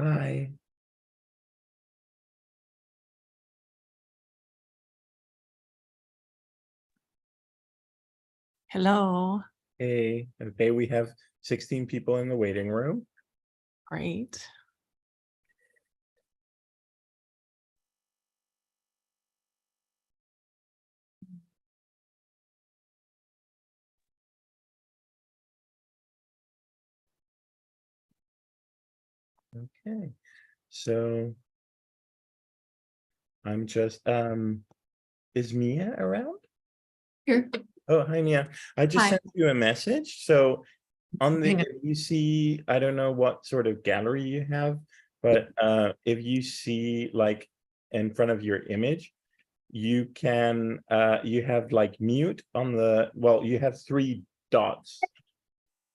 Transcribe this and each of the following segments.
Hi. Hello. Hey. Okay, we have 16 people in the waiting room. Great. Okay, so I'm just is Mia around? Here. Oh, hi Mia. I just Hi. sent you a message. So on the Hang on. if you see, I don't know what sort of gallery you have, but if you see like in front of your image, you can you have like mute on the, well, you have 3 dots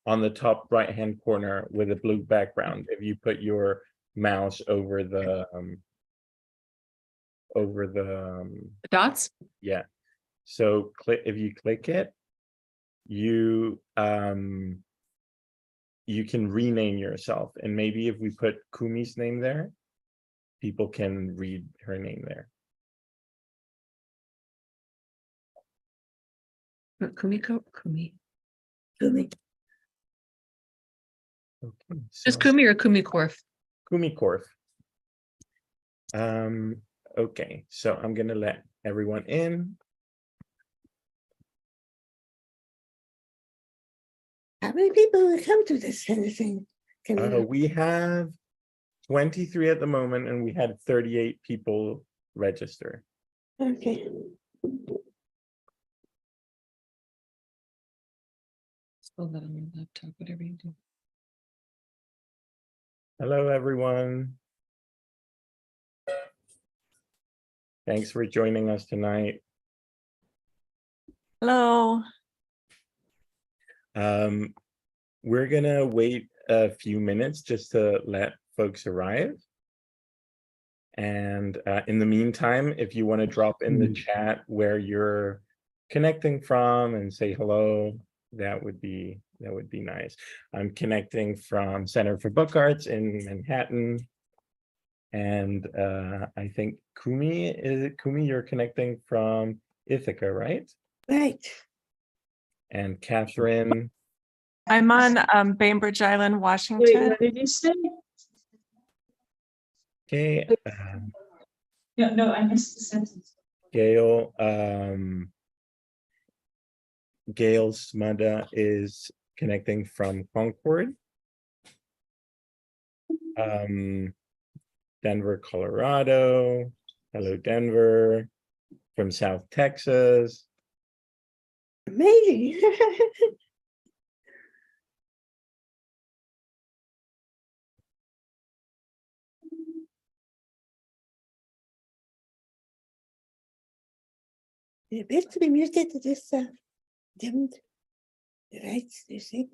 on the top right hand corner with a blue background. If you put your mouse over the Dots? yeah, so click, if you click it, you you can rename yourself, and maybe if we put Kumi's name there, people can read her name there. Kumi Korf? Kumi. Okay, Just so Kumi or Kumi Korf? Kumi Korf. Okay, so I'm gonna let everyone in. How many people come to this kind of thing? We have 23 at the moment, and we had 38 people register. Okay. Spell that on your laptop, whatever you do. Hello, everyone. Thanks for joining us tonight. Hello. We're gonna wait a few minutes just to let folks arrive. And in the meantime, if you want to drop in the chat where you're connecting from and say hello, that would be nice. I'm connecting from Center for Book Arts in Manhattan. And I think Kumi, is it Kumi? You're connecting from Ithaca, right? Right. And Catherine. I'm on Bainbridge Island, Wait, Washington. what did you say? Okay. No, I missed the sentence. Gail, Gail Smada is connecting from Concord. Denver, Colorado. Hello, Denver. From South Texas. Amazing. It appears to be muted to this dimmed the lights, you see.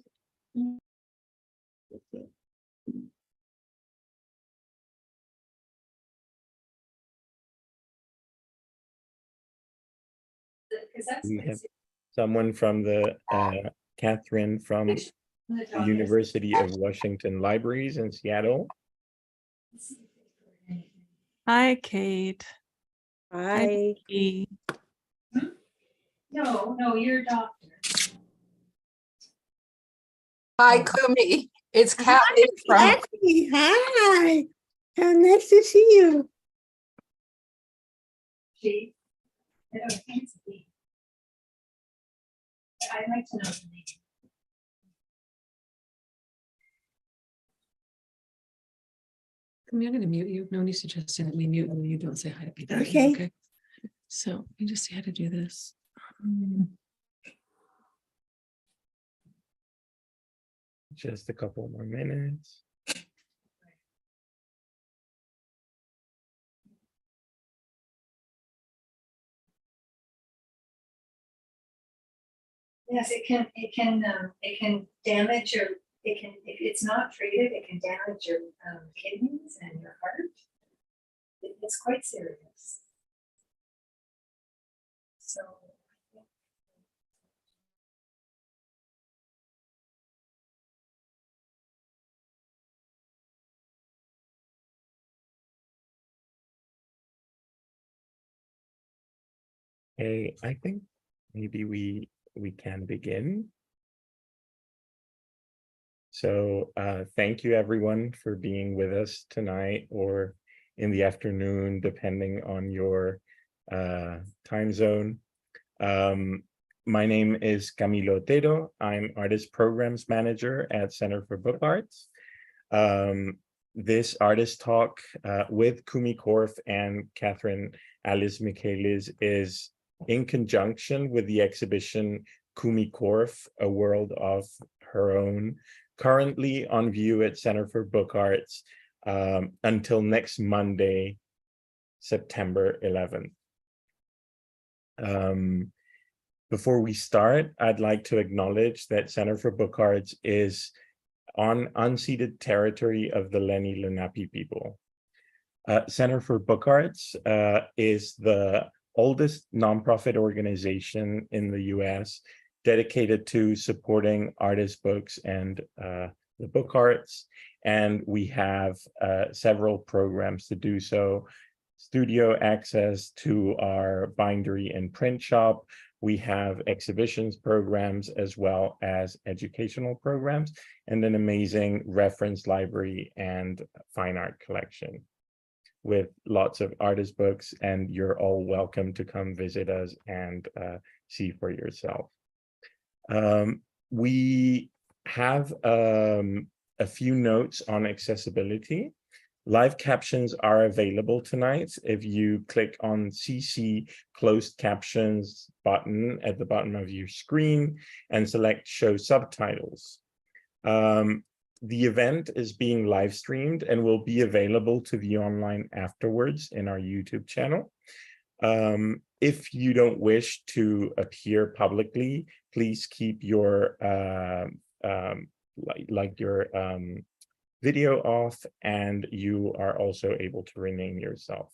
We have someone from the Catherine from the University of Washington Libraries in Seattle. Hi, Kate. Hi. Nikki. No, you're a doctor. Hi, Kumi. It's Kathy from. Kathy, hi. How nice to see you. She. I I'd like to know the name. Kumi, I'm going to mute you. No need suggesting that we mute when you don't say hi to people. Okay. So let me just see how to do this. Just a couple more minutes. Yes, it can damage your, if it's not treated, it can damage your kidneys and your heart. It's quite serious. So Hey, I think maybe we can begin. So thank you everyone for being with us tonight or in the afternoon, depending on your time zone. My name is Camilo Otero. I'm Artist Programs Manager at Center for Book Arts. This artist talk with Kumi Korf and Catherine Alice Michaelis is in conjunction with the exhibition Kumi Korf, A World of Her Own, currently on view at Center for Book Arts until next Monday, September 11th. Before we start, I'd like to acknowledge that Center for Book Arts is on unceded territory of the Lenni Lenape people. Center for Book Arts is the oldest nonprofit organization in the US dedicated to supporting artist books and the book arts. And we have several programs to do so. Studio access to our bindery and print shop. We have exhibitions programs as well as educational programs and an amazing reference library and fine art collection with lots of artist books, and you're all welcome to come visit us and see for yourself. We have a few notes on accessibility. Live captions are available tonight. If you click on CC closed captions button at the bottom of your screen and select show subtitles. The event is being live streamed and will be available to view online afterwards in our YouTube channel. If you don't wish to appear publicly, please keep your video off, and you are also able to rename yourself.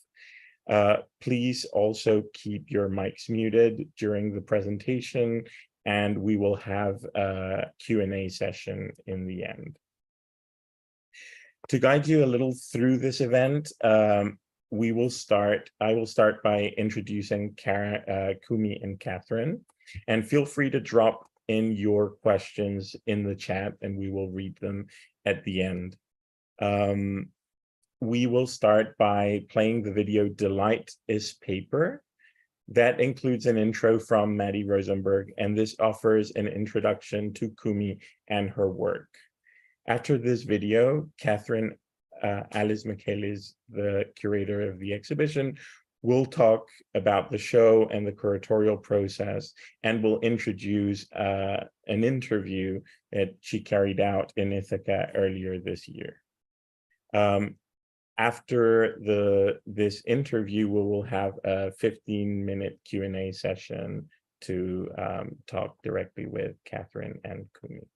Please also keep your mics muted during the presentation, and we will have a Q&A session in the end. To guide you a little through this event, I will start by introducing Kumi and Catherine, and feel free to drop in your questions in the chat and we will read them at the end. We will start by playing the video Delight is Paper. That includes an intro from Maddie Rosenberg, and this offers an introduction to Kumi and her work. After this video, Catherine Alice Michaelis, the curator of the exhibition, will talk about the show and the curatorial process, and will introduce an interview that she carried out in Ithaca earlier this year. After this interview, we will have a 15-minute Q&A session to talk directly with Catherine and Kumi.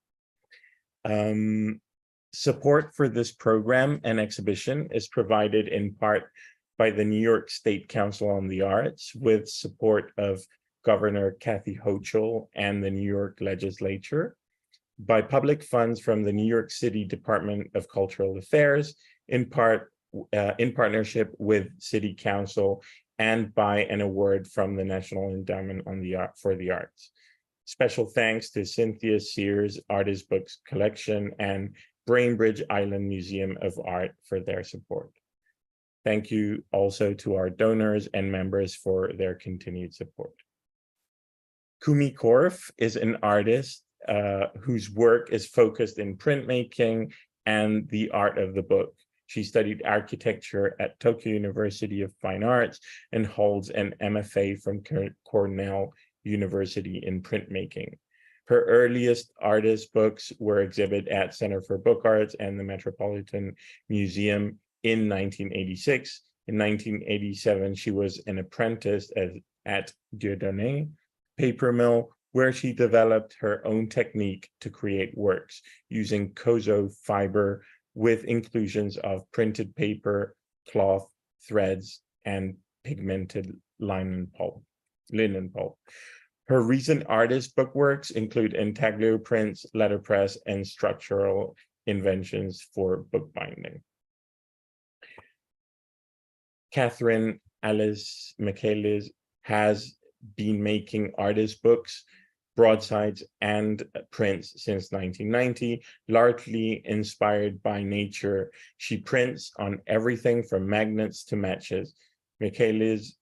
Support for this program and exhibition is provided in part by the New York State Council on the Arts, with support of Governor Kathy Hochul and the New York Legislature, by public funds from the New York City Department of Cultural Affairs, in partnership with City Council, and by an award from the National Endowment for the Arts. Special thanks to Cynthia Sears Artist Books Collection and Brainbridge Island Museum of Art for their support. Thank you also to our donors and members for their continued support. Kumi Korf is an artist whose work is focused in printmaking and the art of the book. She studied architecture at Tokyo University of Fine Arts and holds an MFA from Cornell University in printmaking. Her earliest artist books were exhibited at Center for Book Arts and the Metropolitan Museum in 1986. In 1987, she was an apprentice at Dieudonné Paper Mill, where she developed her own technique to create works using kozo fiber with inclusions of printed paper, cloth, threads, and pigmented linen pulp. Her recent artist book works include intaglio prints, letterpress, and structural inventions for bookbinding. Catherine Alice Michaelis has been making artist books, broadsides, and prints since 1990, largely inspired by nature. She prints on everything from magnets to matches. Michaelis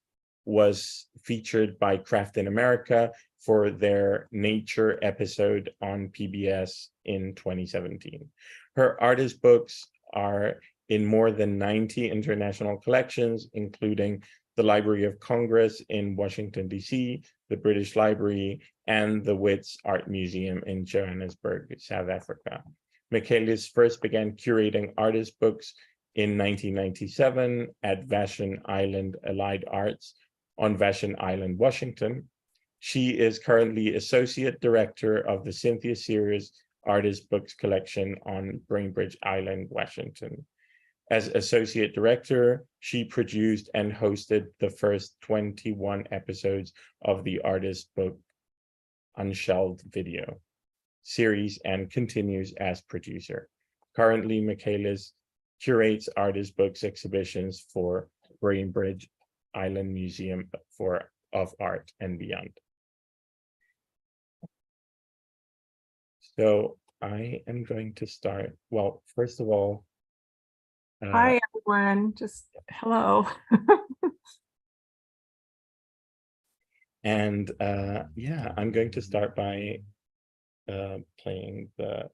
was featured by Craft in America for their nature episode on PBS in 2017. Her artist books are in more than 90 international collections, including the Library of Congress in Washington, D.C., the British Library, and the Wits Art Museum in Johannesburg, South Africa. Michaelis first began curating artist books in 1997 at Vashon Island Allied Arts on Vashon Island, Washington. She is currently Associate Director of the Cynthia Sears Artist Books Collection on Bainbridge Island, Washington. As Associate Director, she produced and hosted the first 21 episodes of the Artist Book Unshelved video series and continues as producer. Currently, Michaelis curates artist books exhibitions for Bainbridge Island Museum of Art and beyond. So I am going to start. Well, first of all, Hi, everyone. Just hello. and yeah, I'm going to start by playing the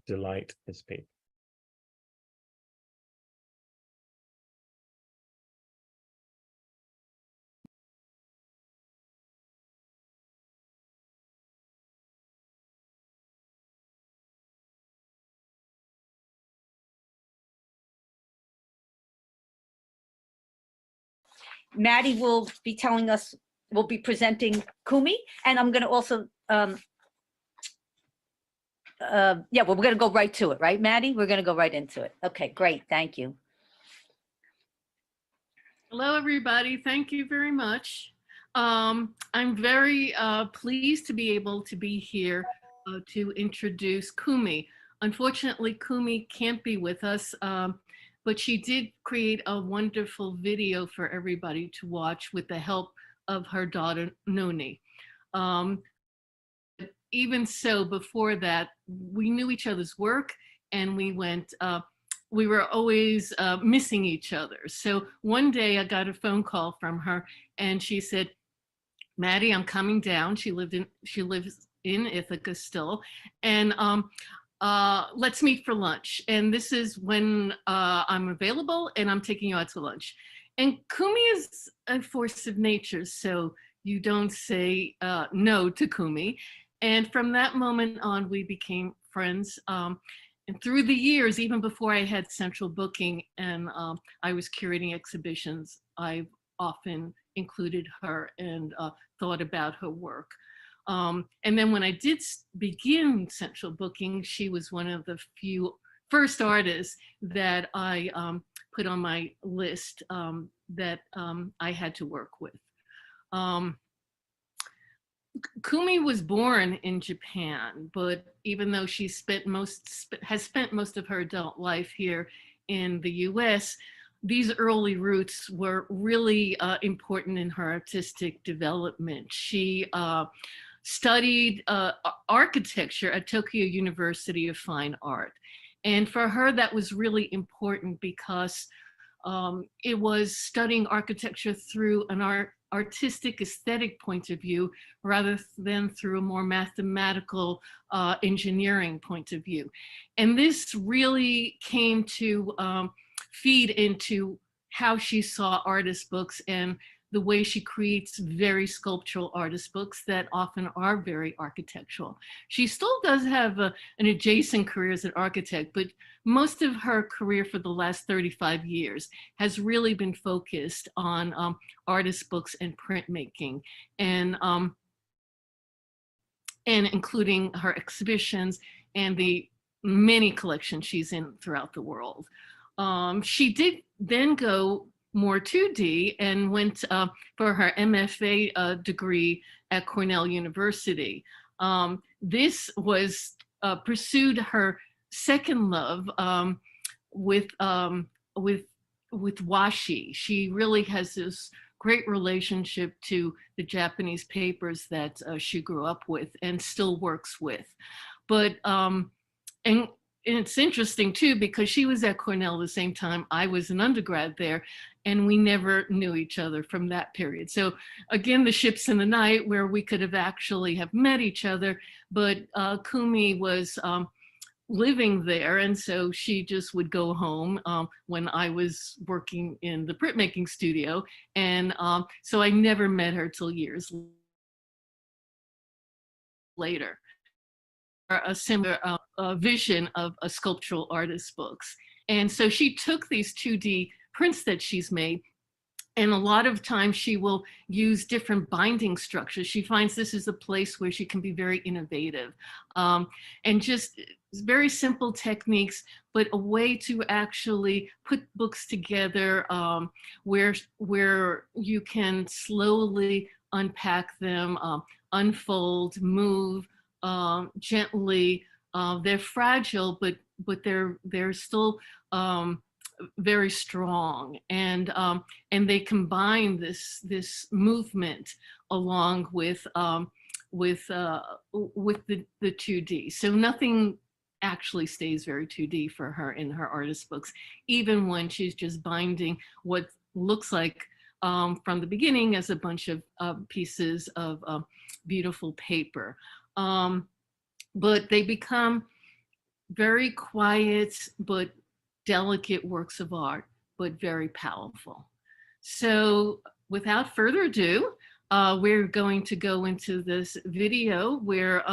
Delight is Paper. Maddie will be telling us, will be presenting Kumi, and I'm going to also, yeah, well, we're going to go right to it, right, Maddie? We're going to go right into it. Okay, great. Thank you. Hello, everybody. Thank you very much. I'm very pleased to be able to be here to introduce Kumi. Unfortunately, Kumi can't be with us, but she did create a wonderful video for everybody to watch with the help of her daughter, Noni. Even so, before that, we knew each other's work, and we were always missing each other. So one day I got a phone call from her, and she said, Maddie, I'm coming down. She lives in Ithaca still, and let's meet for lunch. And this is when I'm available, and I'm taking you out to lunch. And Kumi is a force of nature, so you don't say no to Kumi. And from that moment on, we became friends. And through the years, even before I had central booking and I was curating exhibitions, I've often included her and thought about her work. And then when I did begin central booking, she was one of the first artists that I put on my list that I had to work with. Kumi was born in Japan, but even though she has spent most of her adult life here in the US, these early roots were really important in her artistic development. She studied architecture at Tokyo University of Fine Art. And for her, that was really important because it was studying architecture through an artistic aesthetic point of view rather than through a more mathematical engineering point of view. And this really came to feed into how she saw artist books and the way she creates very sculptural artist books that often are very architectural. She still does have an adjacent career as an architect, but most of her career for the last 35 years has really been focused on artist books and printmaking, and including her exhibitions and the many collections she's in throughout the world. She did then go more 2D and went for her MFA degree at Cornell University. This was pursued her second love with washi. She really has this great relationship to the Japanese papers that she grew up with and still works with. But and it's interesting too, because she was at Cornell the same time I was an undergrad there, and we never knew each other from that period. So again, the ships in the night where we could have actually have met each other, but Kumi was living there, and so she just would go home when I was working in the printmaking studio, and so I never met her till years later. A similar vision of a sculptural artist's books. And so she took these 2D prints that she's made, and a lot of times she will use different binding structures. She finds this is a place where she can be very innovative, and just very simple techniques, but a way to actually put books together where you can slowly unpack them, unfold, move, gently. They're fragile, but they're still very strong, and they combine this movement along with the 2D. So nothing actually stays very 2D for her in her artist books, even when she's just binding what looks like from the beginning as a bunch of pieces of beautiful paper. But they become very quiet but delicate works of art, but very powerful. So without further ado, we're going to go into this video where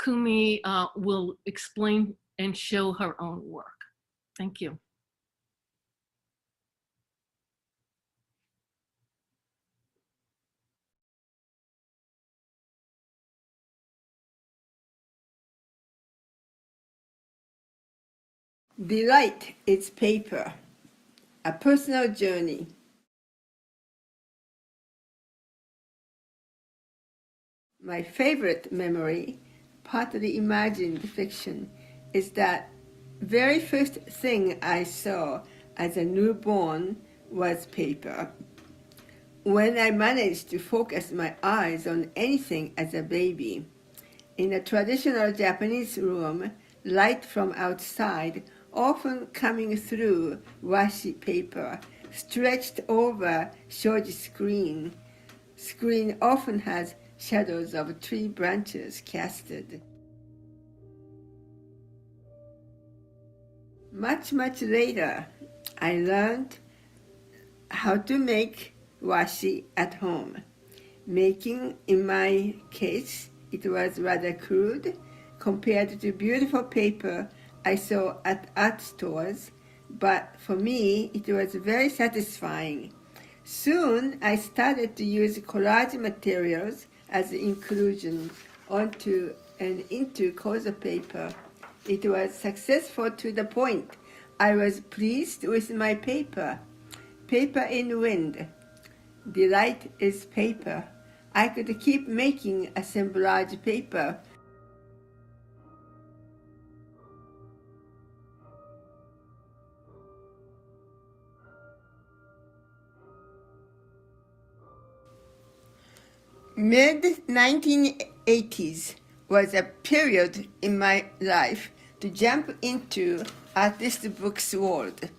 Kumi will explain and show her own work. Thank you. Delight is paper, a personal journey. My favorite memory, partly imagined fiction, is that very first thing I saw as a newborn was paper. When I managed to focus my eyes on anything as a baby, in a traditional Japanese room, light from outside often coming through washi paper stretched over shoji screen. Screen often has shadows of tree branches casted. Much later, I learned how to make washi at home. Making, in my case, it was rather crude compared to beautiful paper I saw at art stores, but for me it was very satisfying. Soon I started to use collage materials as inclusion onto and into kozo paper. It was successful to the point I was pleased with my paper. Paper in wind. Delight is paper. I could keep making assemblage paper. Mid-1980s was a period in my life to jump into artist books world.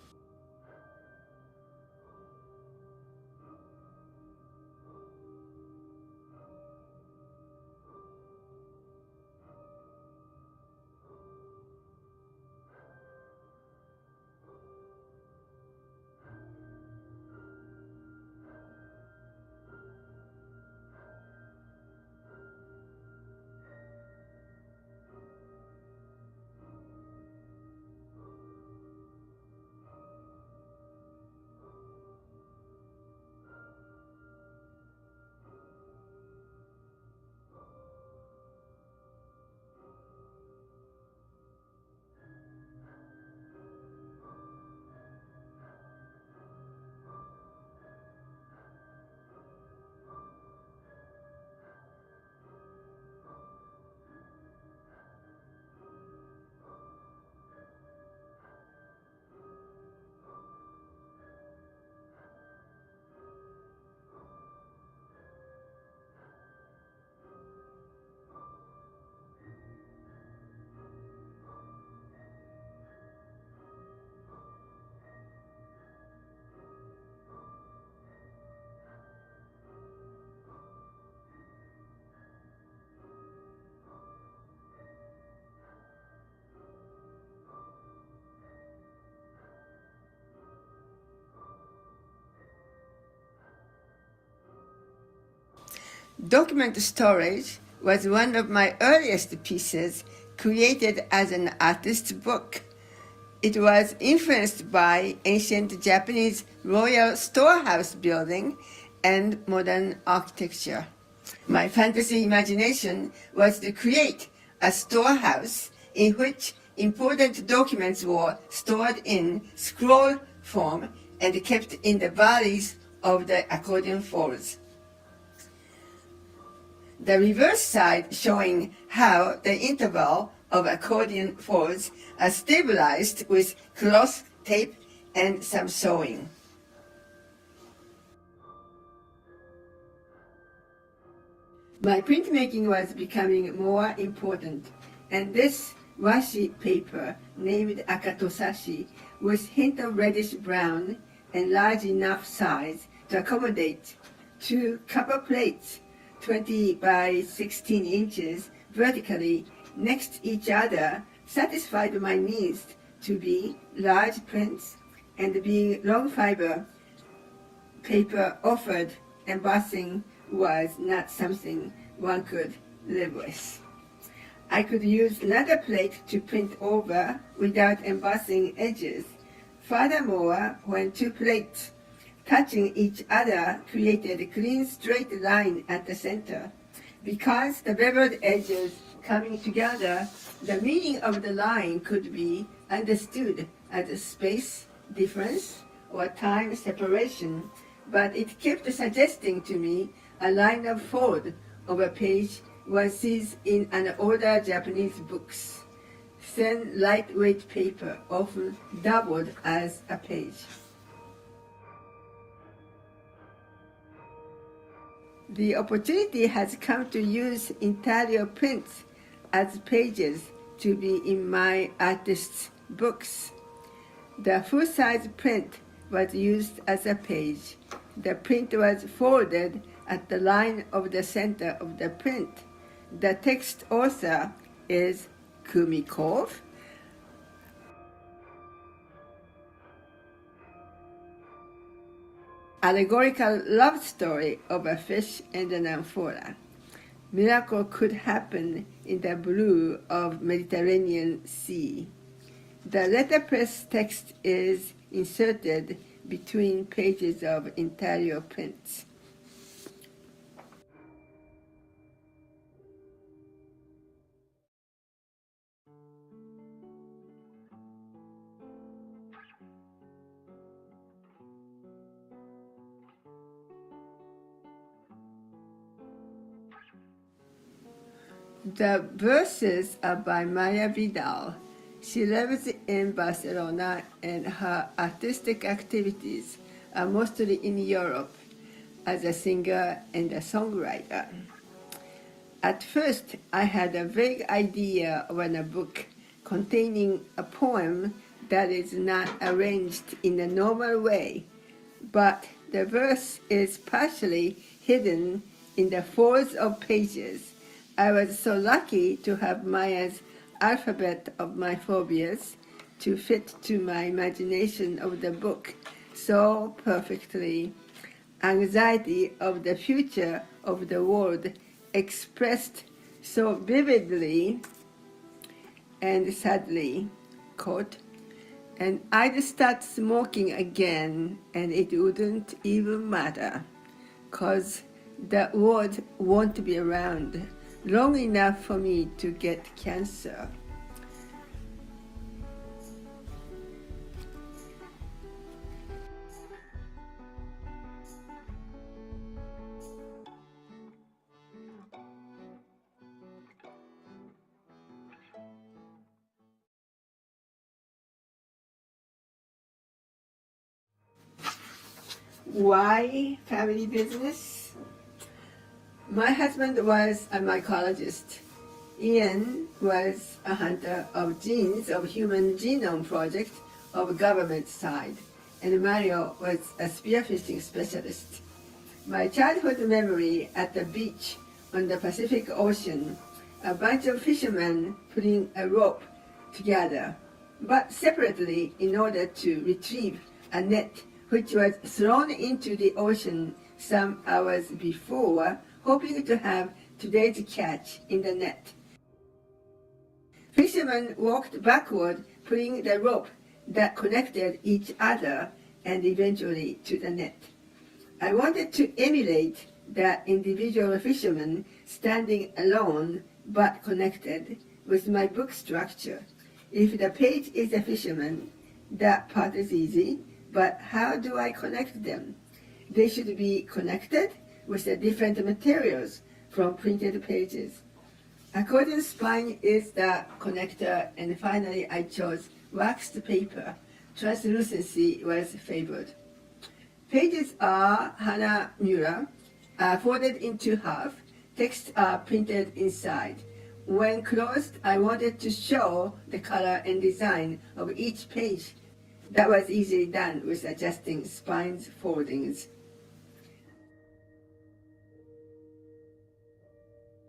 Document storage was one of my earliest pieces created as an artist's book. It was influenced by ancient Japanese royal storehouse building and modern architecture. My fantasy imagination was to create a storehouse in which important documents were stored in scroll form and kept in the valleys of the accordion folds. The reverse side showing how the interval of accordion folds are stabilized with cloth tape and some sewing. My printmaking was becoming more important, and this washi paper named Akatosashi with hint of reddish brown and large enough size to accommodate 2 copper plates 20 by 16 inches vertically next to each other satisfied my needs to be large prints, and being long fiber paper offered embossing was not something one could live with. I could use another plate to print over without embossing edges. Furthermore, when 2 plates touching each other created a clean straight line at the center, because the beveled edges coming together, the meaning of the line could be understood as a space difference or time separation, but it kept suggesting to me a line of fold of a page one sees in an older Japanese books. Thin, lightweight paper often doubled as a page. The opportunity has come to use interior prints as pages to be in my artist's books. The full-size print was used as a page. The print was folded at the line of the center of the print. The text author is Kumi Korf. Allegorical love story of a fish and an amphora. Miracle could happen in the blue of Mediterranean Sea. The letterpress text is inserted between pages of interior prints. The verses are by Maya Vidal. She lives in Barcelona and her artistic activities are mostly in Europe as a singer and a songwriter. At first, I had a vague idea of a book containing a poem that is not arranged in a normal way, but the verse is partially hidden in the folds of pages. I was so lucky to have Maya's alphabet of my phobias to fit to my imagination of the book so perfectly. Anxiety of the future of the world expressed so vividly and sadly, quote, and I'd start smoking again and it wouldn't even matter, 'cause the world won't be around long enough for me to get cancer. Why family business? My husband was a mycologist. Ian was a hunter of genes of Human Genome Project of government side, and Mario was a spearfishing specialist. My childhood memory at the beach on the Pacific Ocean, a bunch of fishermen putting a rope together, but separately in order to retrieve a net which was thrown into the ocean some hours before hoping to have today's catch in the net. Fishermen walked backward, pulling the rope that connected each other and eventually to the net. I wanted to emulate that individual fisherman standing alone but connected with my book structure. If the page is a fisherman, that part is easy, but how do I connect them? They should be connected with the different materials from printed pages. Accordion spine is the connector, and finally I chose waxed paper. Translucency was favored. Pages are Hanamura, folded into half. Texts are printed inside. When closed, I wanted to show the color and design of each page. That was easily done with adjusting spines foldings.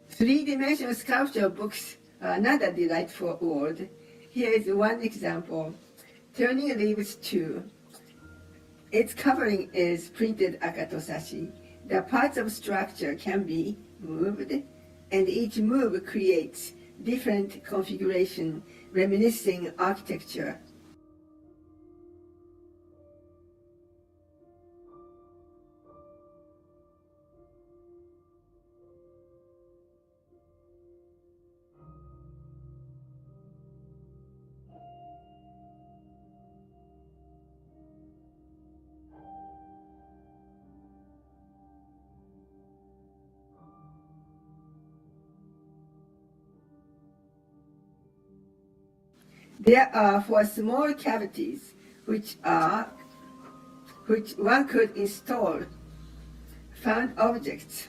Three-dimensional sculpture books are another delightful world. Here is one example. Turning Leaves 2. Its covering is printed akatosashi. The parts of structure can be moved, and each move creates different configuration, reminiscing architecture. There are 4 small cavities which one could install found objects.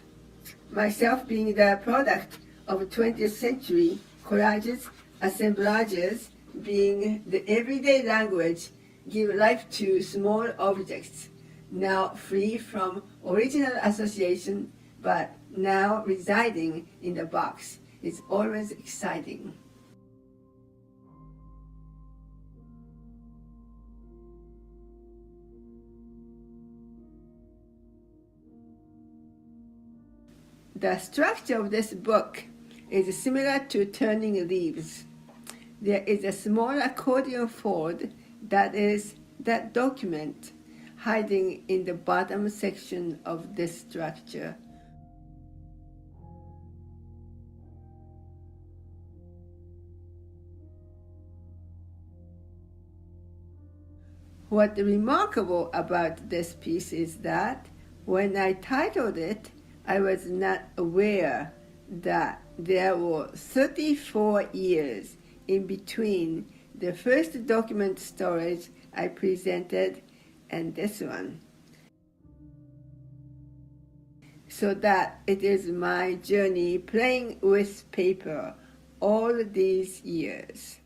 Myself being the product of 20th century collages, assemblages being the everyday language, give life to small objects, now free from original association, but now residing in the box. It's always exciting. The structure of this book is similar to Turning Leaves. There is a small accordion fold that is that document hiding in the bottom section of this structure. What's remarkable about this piece is that when I titled it, I was not aware that there were 34 years in between the first document storage I presented and this one. So that it is my journey playing with paper all these years.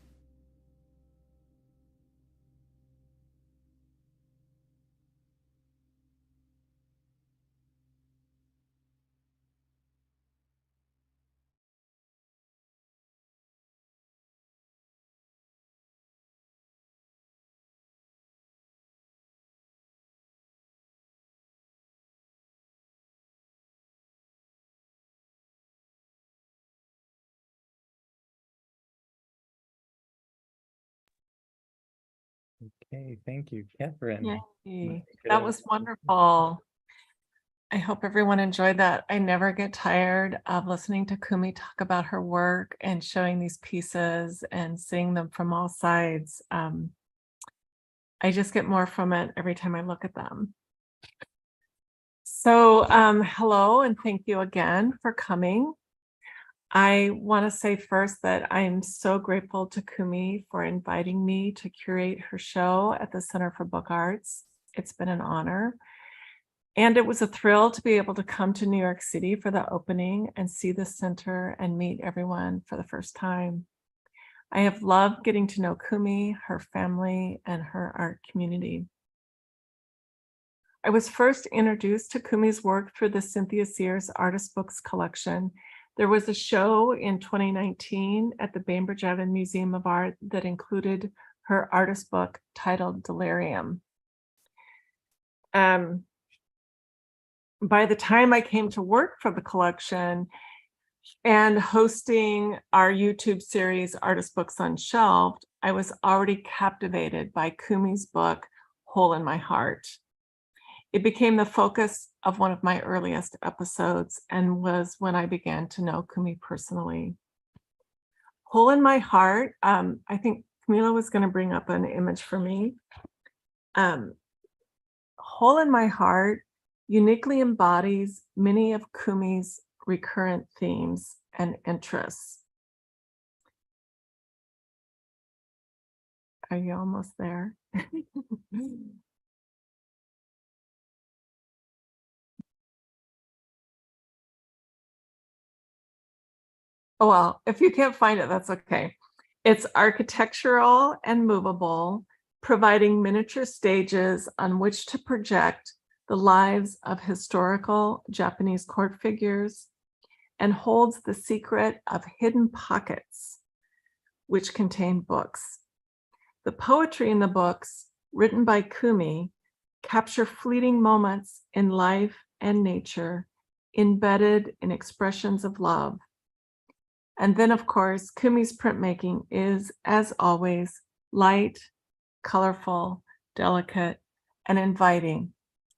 Okay, thank you, Catherine. Yay. Good That was wonderful. I hope everyone enjoyed that. I never get tired of listening to Kumi talk about her work and showing these pieces and seeing them from all sides. I just get more from it every time I look at them. So hello and thank you again for coming. I want to say first that I am so grateful to Kumi for inviting me to curate her show at the Center for Book Arts. It's been an honor. And it was a thrill to be able to come to New York City for the opening and see the center and meet everyone for the first time. I have loved getting to know Kumi, her family, and her art community. I was first introduced to Kumi's work through the Cynthia Sears Artist Books collection. There was a show in 2019 at the Bainbridge Island Museum of Art that included her artist book titled Delirium. by the time I came to work for the collection and hosting our YouTube series, Artist Books Unshelved, I was already captivated by Kumi's book, Hole in My Heart. It became the focus of one of my earliest episodes and was when I began to know Kumi personally. Hole in My Heart, I think Camila was going to bring up an image for me. Hole in My Heart uniquely embodies many of Kumi's recurrent themes and interests. Are you almost there? Oh, well, if you can't find it, that's okay. It's architectural and movable, providing miniature stages on which to project the lives of historical Japanese court figures, and holds the secret of hidden pockets, which contain books. The poetry in the books, written by Kumi, capture fleeting moments in life and nature, embedded in expressions of love. And then, of course, Kumi's printmaking is, as always, light, colorful, delicate, and inviting.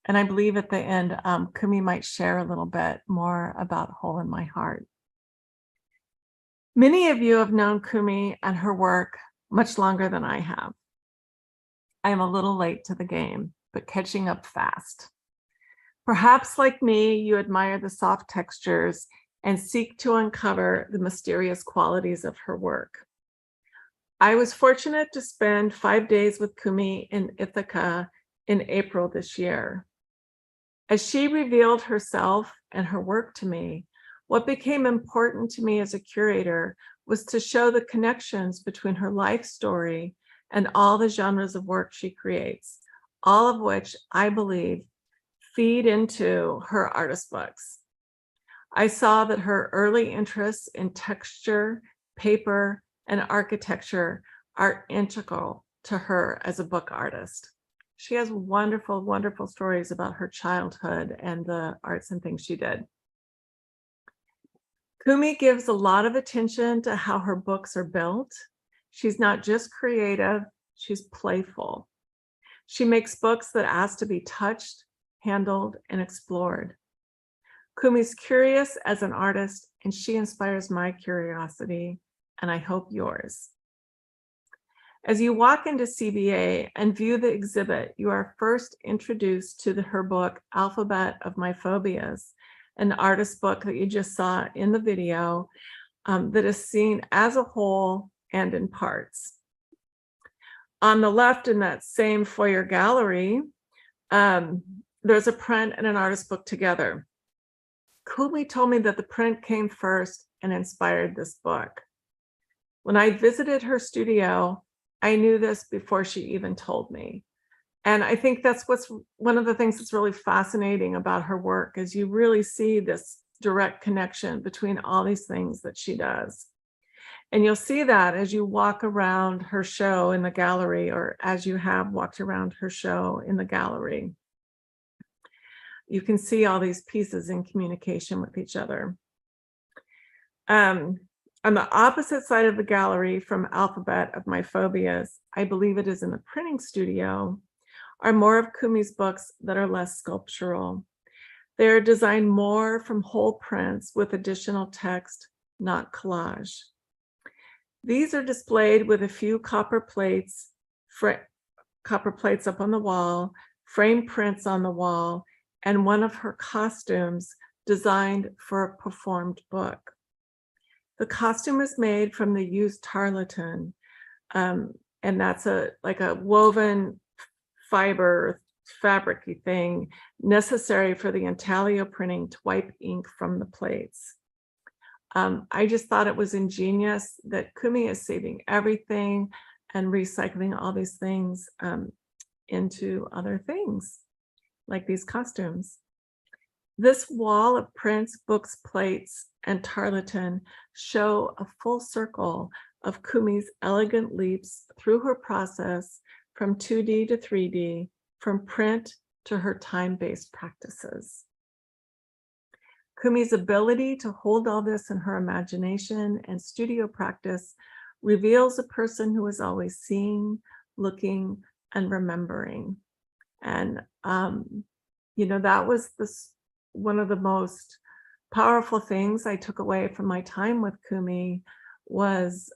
And I believe at the end, Kumi might share a little bit more about Hole in My Heart. Many of you have known Kumi and her work much longer than I have. I am a little late to the game, but catching up fast. Perhaps like me, you admire the soft textures and seek to uncover the mysterious qualities of her work. I was fortunate to spend 5 days with Kumi in Ithaca in April this year. As she revealed herself and her work to me, what became important to me as a curator was to show the connections between her life story and all the genres of work she creates, all of which I believe feed into her artist books. I saw that her early interests in texture, paper, and architecture are integral to her as a book artist. She has wonderful, wonderful stories about her childhood and the arts and things she did. Kumi gives a lot of attention to how her books are built. She's not just creative, she's playful. She makes books that ask to be touched, handled, and explored. Kumi's curious as an artist, and she inspires my curiosity, and I hope yours. As you walk into CBA and view the exhibit, you are first introduced to her book, Alphabet of My Phobias, an artist book that you just saw in the video that is seen as a whole and in parts. On the left in that same foyer gallery, there's a print and an artist book together. Kumi told me that the print came first and inspired this book. When I visited her studio, I knew this before she even told me. And I think that's what's one of the things that's really fascinating about her work, is you really see this direct connection between all these things that she does. And you'll see that as you walk around her show in the gallery, or as you have walked around her show in the gallery. You can see all these pieces in communication with each other. On the opposite side of the gallery from Alphabet of My Phobias, I believe it is in the printing studio, are more of Kumi's books that are less sculptural. They're designed more from whole prints with additional text, not collage. These are displayed with a few copper plates up on the wall, framed prints on the wall, and one of her costumes designed for a performed book. The costume is made from the used tarlatan, and that's like a woven fiber fabric-y thing necessary for the intaglio printing to wipe ink from the plates. I just thought it was ingenious that Kumi is saving everything and recycling all these things into other things, like these costumes. This wall of prints, books, plates, and tarlatan show a full circle of Kumi's elegant leaps through her process from 2D to 3D, from print to her time-based practices. Kumi's ability to hold all this in her imagination and studio practice reveals a person who is always seeing, looking, and remembering. And, that was one of the most powerful things I took away from my time with Kumi was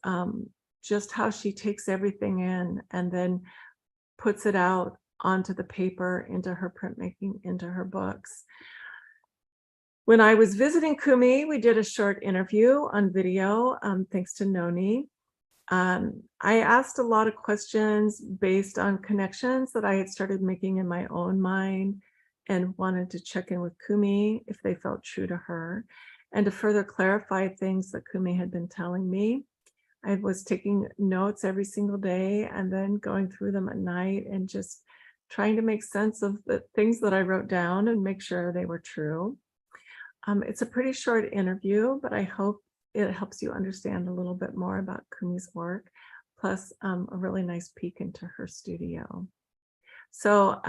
just how she takes everything in and then puts it out onto the paper, into her printmaking, into her books. When I was visiting Kumi, we did a short interview on video, thanks to Noni. I asked a lot of questions based on connections that I had started making in my own mind and wanted to check in with Kumi if they felt true to her and to further clarify things that Kumi had been telling me. I was taking notes every single day and then going through them at night and just trying to make sense of the things that I wrote down and make sure they were true. It's a pretty short interview, but I hope it helps you understand a little bit more about Kumi's work, plus a really nice peek into her studio. So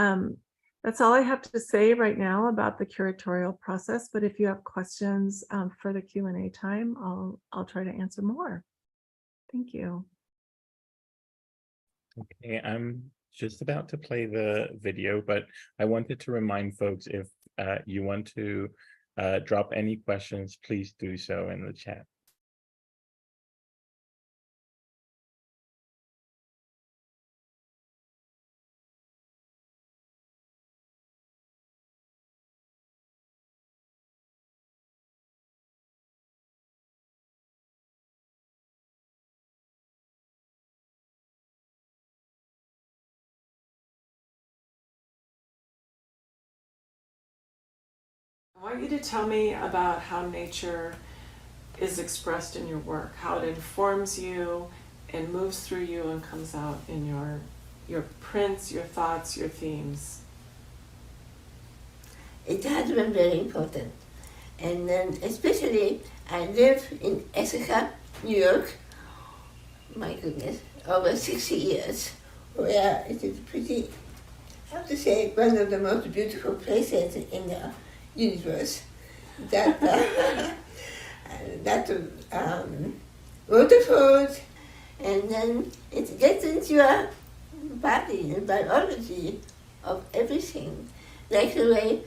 that's all I have to say right now about the curatorial process, but if you have questions for the Q&A time, I'll try to answer more. Thank you. Okay, I'm just about to play the video, but I wanted to remind folks if you want to drop any questions, please do so in the chat. I want you to tell me about how nature is expressed in your work, how it informs you and moves through you and comes out in your prints, your thoughts, your themes. It has been very important. And then especially I live in Ithaca, New York, my goodness, over 60 years, where it is pretty, I have to say, one of the most beautiful places in the universe. That waterfalls, and then it gets into your body and biology of everything, like the way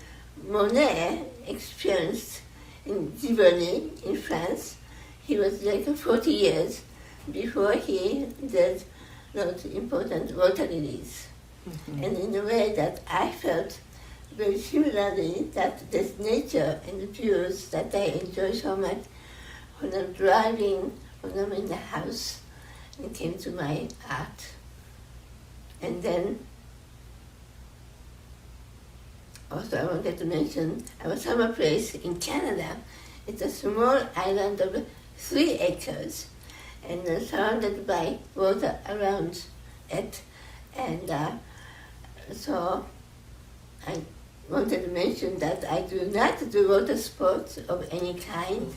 Monet experienced in Giverny in France. He was like 40 years before he did those important water lilies. Mm-hmm. And in a way that I felt very similarly, that this nature and the views that I enjoy so much when I'm driving, when I'm in the house, and came to my art. And then also I wanted to mention our summer place in Canada. It's a small island of 3 acres and surrounded by water around it. And so I wanted to mention that I do not do water sports of any kind,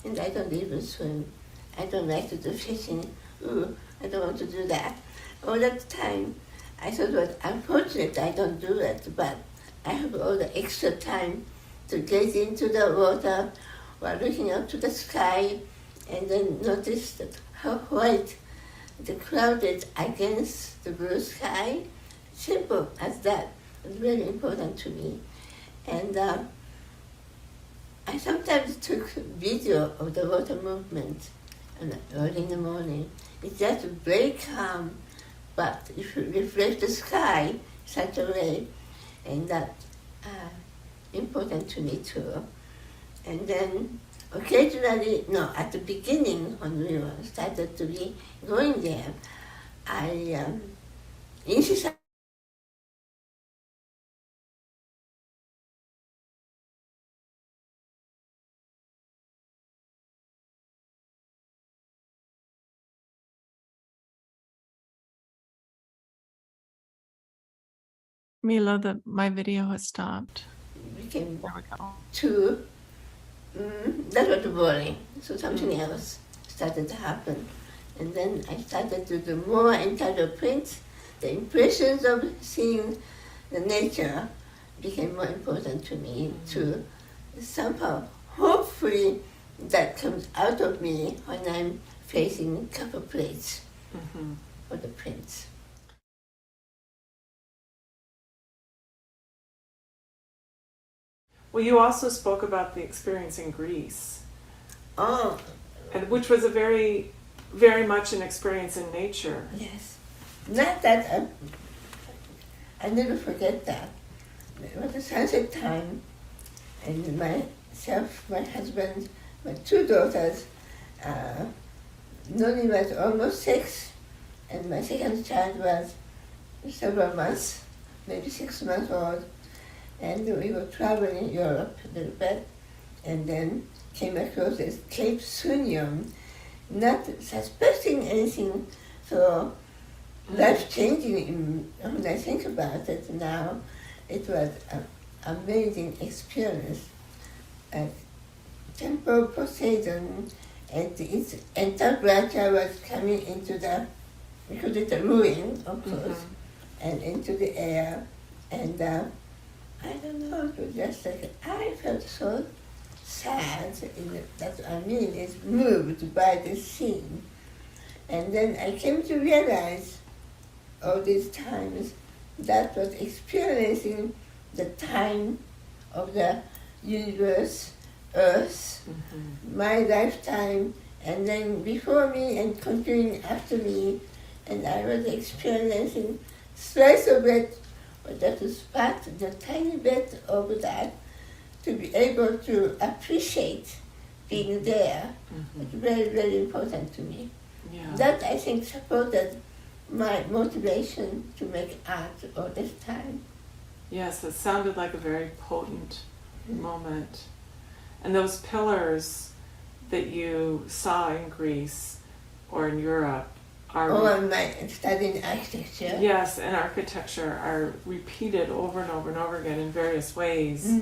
and I don't even swim. I don't like to do fishing. Ooh, I don't want to do that. All that time, I thought, well, unfortunate I don't do it, but I have all the extra time to get into the water while looking up to the sky, and then notice that how white the cloud is against the blue sky. Simple as that. It's very important to me. And I sometimes took video of the water movement early in the morning. It's just very calm, but if you reflect the sky such a way, and that's important to me too. And then occasionally, at the beginning when we started to be going there, I insisted Mila, my video has stopped. became There we go. too, that was boring. So something else started to happen. And then I started to do more entitled prints. The impressions of seeing the nature became more important to me to somehow hold hopefully that comes out of me when I'm facing cover plates for the prints. Well, you also spoke about the experience in Greece, Oh, and which was a very, very much an experience in nature. yes. Not that I never forget that. It was a sunset time, and myself, my husband, my two daughters, Noni was almost 6, and my second child was several months, maybe 6 months old. And we were traveling Europe a little bit, and then came across this Cape Sunium, not suspecting anything so life-changing when I think about it now. It was an amazing experience. Temple Poseidon and its entablature was coming into the, we call it a ruin, of course, and into the air. And I don't know, it was just like, I felt so sad, that's what I mean, is moved by this scene. And then I came to realize all these times that was experiencing the time of the universe, Earth, my lifetime, and then before me and continuing after me, and I was experiencing slice of it, or just a spot, the tiny bit of that, to be able to appreciate being there. It's very, very important to me. Yeah. That, I think, supported my motivation to make art all this time. Yes, it sounded like a very potent moment. And those pillars that you saw in Greece or in Europe are My studying architecture. yes, and architecture are repeated over and over and over again in various ways,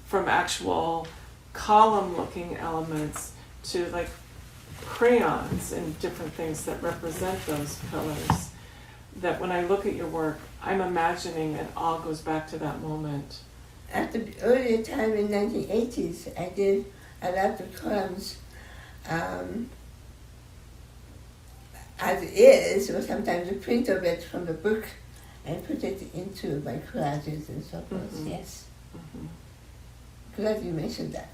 from actual column-looking elements to like crayons and different things that represent those pillars. That when I look at your work, I'm imagining it all goes back to that moment. At the earlier time in 1980s, I did a lot of columns as is, or sometimes a print of it from the book and put it into my collages and so forth, yes. Glad you mentioned that.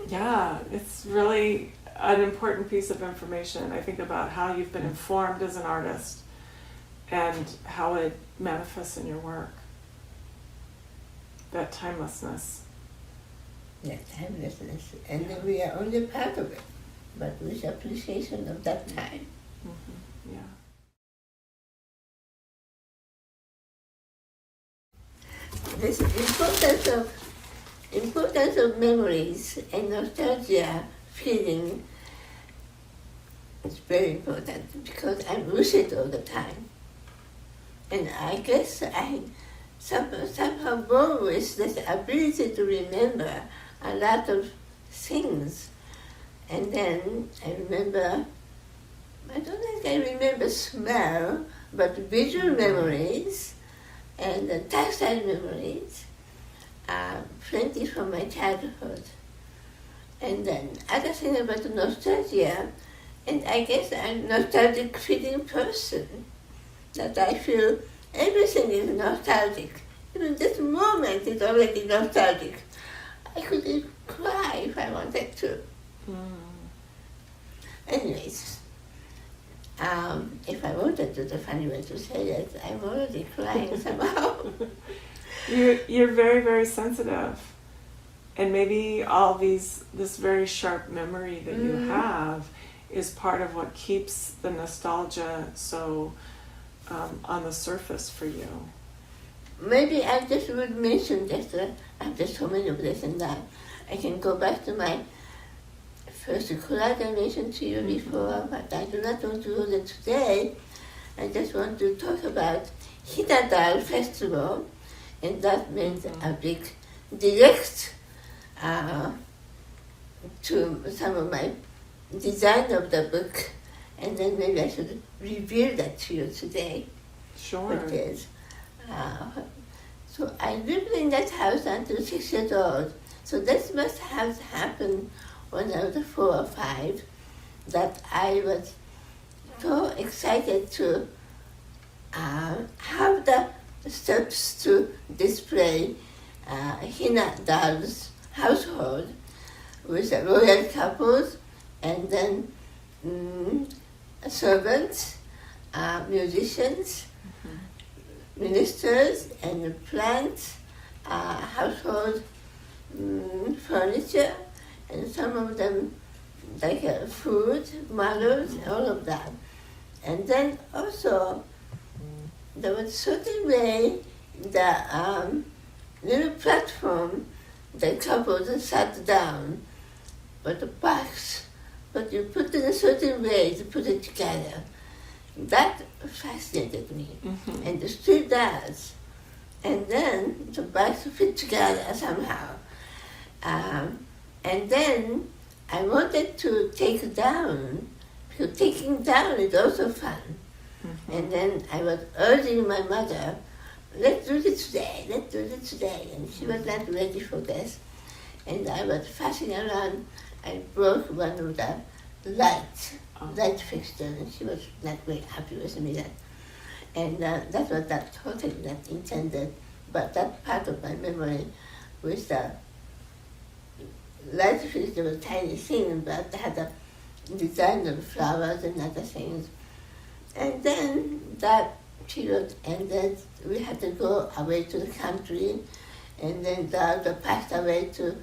Yeah, it's really an important piece of information. I think about how you've been informed as an artist and how it manifests in your work. That timelessness. Yeah, timelessness. And then we are only part of it, but with appreciation of that time. Yeah. This importance of memories and nostalgia feeling is very important because I'm lucid all the time. And I guess I somehow born with this ability to remember a lot of things. And then I remember, I don't think I remember smell, but visual memories and tactile memories are plenty from my childhood. And then other thing about nostalgia, and I guess I'm a nostalgic feeling person, that I feel everything is nostalgic. Even this moment is already nostalgic. I could even cry if I wanted to. Anyways, if I wanted to, the funny way to say it, I'm already crying somehow. You're very, very sensitive. And maybe all this very sharp memory that you have is part of what keeps the nostalgia so on the surface for you. Maybe I just would mention that after so many of this and that, I can go back to my first collage I mentioned to you before, but I do not want to do that today. I just want to talk about Hitadal Festival, and that means a big direct to some of my design of the book, and then maybe I should reveal that to you today. Sure. It is. So I lived in that house until 6 years old. So this must have happened when I was 4 or 5 that I was so excited to have the steps to display Hina Dahl's household with the royal couples and then servants, musicians, ministers, and plants, household furniture, and some of them like food, models, all of that. And then also there was a certain way the little platform the couples sat down, but the box, but you put in a certain way to put it together. That fascinated me, and it still does. And then the box fit together somehow. And then I wanted to take down, because taking down is also fun. And then I was urging my mother, let's do this today, let's do this today. And she was not ready for this. And I was fussing around. I broke one of the light fixture, and she was not very happy with me then. And that was not totally not intended, but that part of my memory with the light fixture was a tiny thing, but had a design of flowers and other things. And then that period ended. We had to go away to the country, and then the passed away to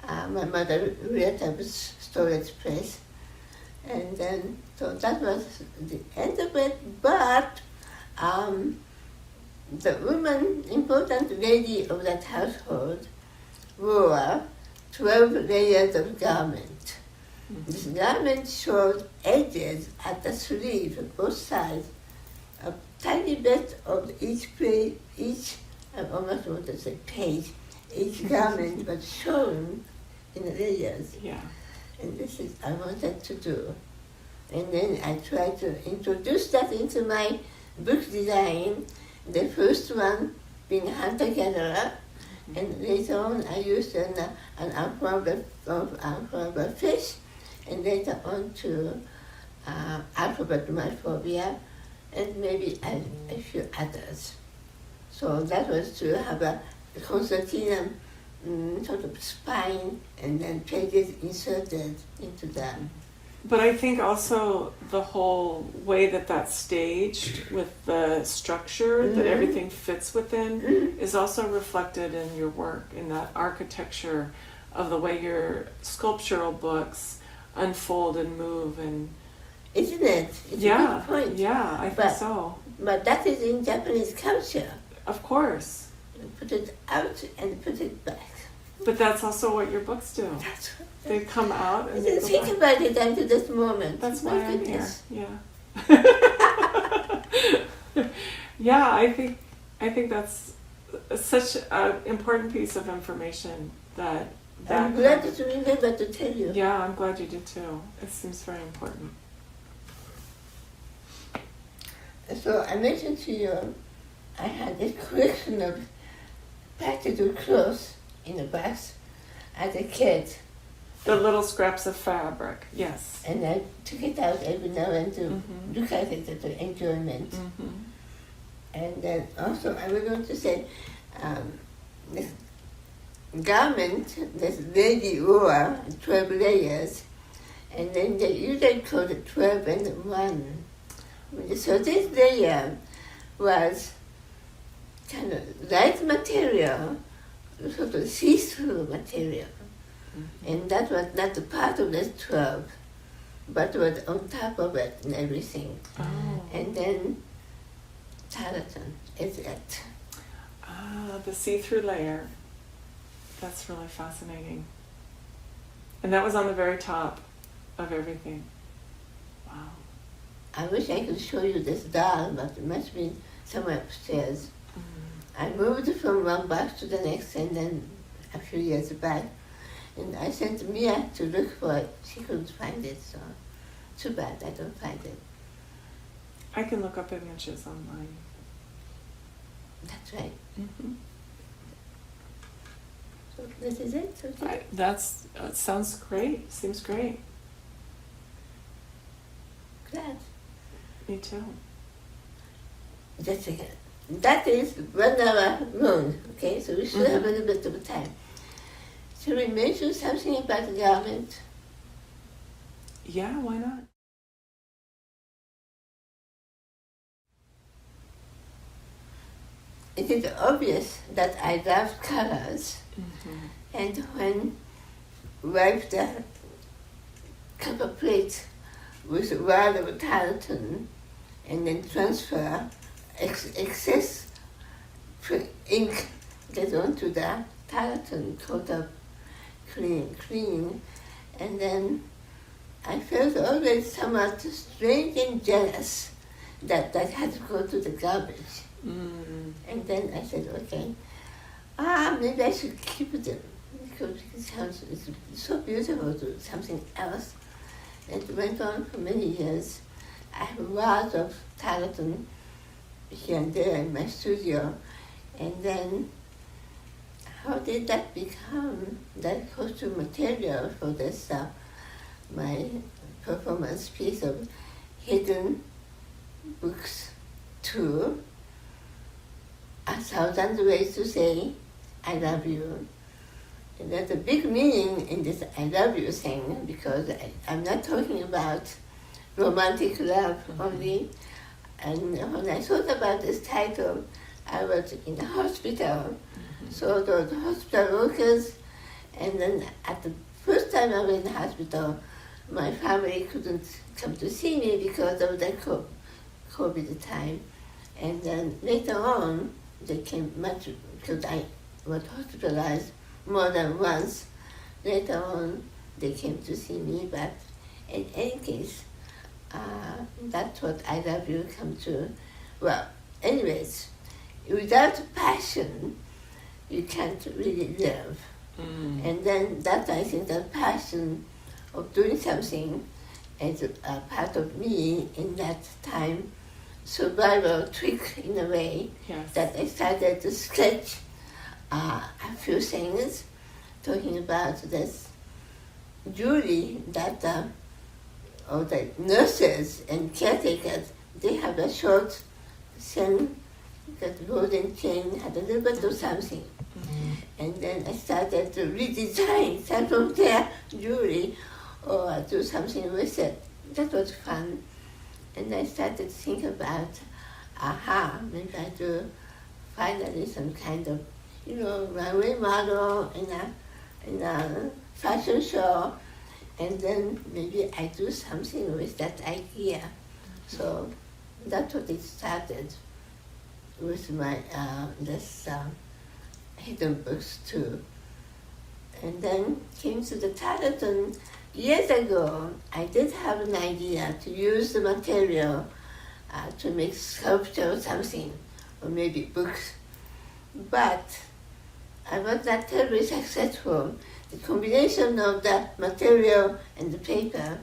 my mother's relative's storage place. And then, so that was the end of it. But the woman, important lady of that household, wore 12 layers of garment. This garment showed edges at the sleeve, both sides, a tiny bit of each page, I almost want to say page, each garment was shown in layers. Yeah. And this is I wanted to do. And then I tried to introduce that into my book design, the first one being hunter-gatherer, and later on I used an alphabet fish, and later on to alphabet myphobia, and maybe a few others. So that was to have a concertina sort of spine and then pages inserted into them. But I think also the whole way that that's staged with the structure that everything fits within is also reflected in your work, in that architecture of the way your sculptural books unfold and move. And isn't it? It's a yeah, good point. yeah, I think so. But that is in Japanese culture. Of course. You put it out and put it back. But that's also what your books do. That's They come out I and they didn't go think back. about it until this moment. That's My why I'm goodness. here. Yeah. Yeah, I think that's such an important piece of information that I'm glad to remember to tell you. Yeah, I'm glad you did too. It seems very important. So I mentioned to you, I had this collection of practical clothes in a box as a kid. The little scraps of fabric, yes. And I took it out every now and then to look at it for enjoyment. And then also I was going to say, this garment, this lady wore 12 layers, and then they usually called it 12 and 1. So this layer was kind of light material, sort of see-through material. And that was not a part of the 12, but was on top of it and everything. Oh. And then tarlatan is it. Ah, the see-through layer. That's really fascinating. And that was on the very top of everything. Wow. I wish I could show you this doll, but it must be somewhere upstairs. I moved from one box to the next, and then a few years back, and I sent Mia to look for it. She couldn't find it, so too bad I don't find it. I can look up images online. That's right. So this is it. Okay. It sounds great. Seems great. Glad. Me too. Just a second. That is 1 hour long. Okay, so we still have a little bit of time. Should we mention something about the garment? Yeah, why not? It is obvious that I love colors, and when wipe the copper plate with a wad of tarlatan and then transfer excess ink get onto the tarlatan coat of clean, and then I felt always somewhat strange and jealous that had to go to the garbage. And then I said, okay, maybe I should keep them because it's so beautiful to do something else. It went on for many years. I have lots of tarlatan here and there in my studio. And then how did that become that costume material for this, my performance piece of hidden books tour? 1,000 ways to say I love you. And there's a big meaning in this I love you thing because I'm not talking about romantic love only. And when I thought about this title, I was in a hospital. So those hospital workers, and then at the first time I was in the hospital, my family couldn't come to see me because of the COVID time. And then later on, they came much, because I was hospitalized more than once. Later on, they came to see me, but in any case, that's what I love you come to. Well, anyways, without passion, you can't really live. And then that, I think, the passion of doing something is a part of me in that time. Survival trick in a way, that I started to sketch a few things, talking about this jewelry that all the nurses and caretakers, they have a short chain, that golden chain had a little bit of something. And then I started to redesign some of their jewelry or do something with it. That was fun. And I started to think about, maybe I do finally some kind of, runway model in a fashion show, and then maybe I do something with that idea. So that's what it started with my this hidden books too. And then came to the tarlatan. Years ago, I did have an idea to use the material to make sculpture or something, or maybe books. But I was not terribly successful. The combination of the material and the paper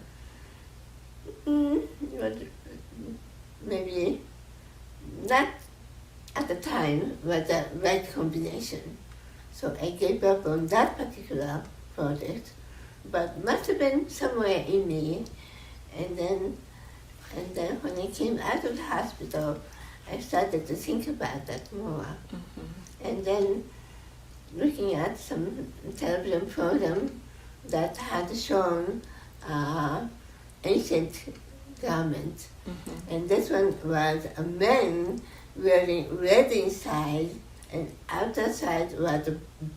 was maybe not at the time was the right combination. So I gave up on that particular project, but must have been somewhere in me. And then when I came out of the hospital, I started to think about that more. And then looking at some television program that had shown ancient garments. And this one was a man wearing red inside, and outer side was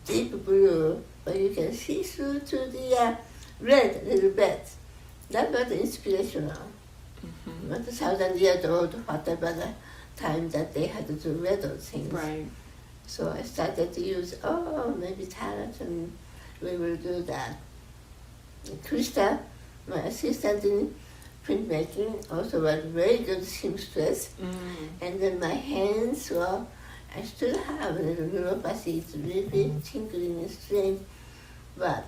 deep blue, but you can see through to the red a little bit. That was inspirational. Not 1,000 years old, whatever the time that they had to read those things. Right. So I started to use, maybe tarlatan, we will do that. Krista, my assistant in printmaking, also was very good seamstress. And then my hands, well, I still have a little neuropathy, it's really tingling and strange, but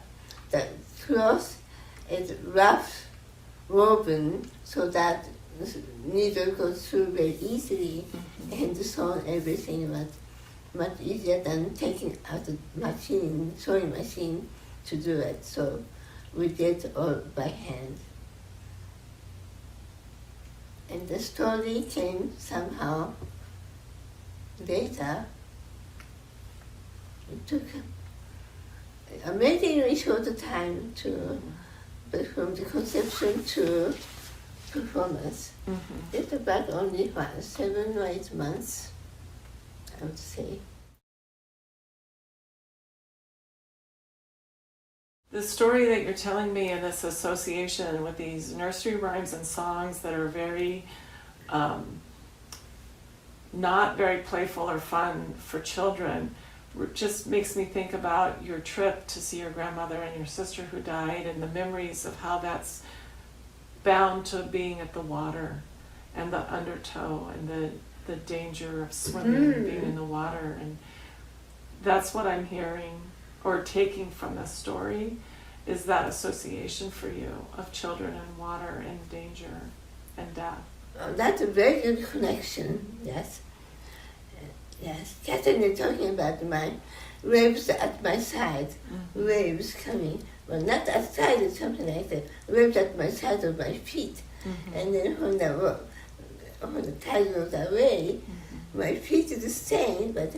the cloth is rough woven so that the needle goes through very easily, and sewn everything was much easier than taking out the machine, sewing machine to do it. So we did all by hand. And the story came somehow later. It took amazingly short time to, but from the conception to performance. It took about only 7 or 8 months, I would say. The story that you're telling me and this association with these nursery rhymes and songs that are very, not very playful or fun for children, just makes me think about your trip to see your grandmother and your sister who died, and the memories of how that's bound to being at the water and the undertow and the danger of swimming and being in the water. And that's what I'm hearing or taking from this story, is that association for you of children and water and danger and death. Oh, that's a very good connection, yes. Yes, Catherine is talking about my waves at my side, waves coming. Well, not outside or something like that, waves at my side of my feet. And then when the tide goes away, my feet is staying, but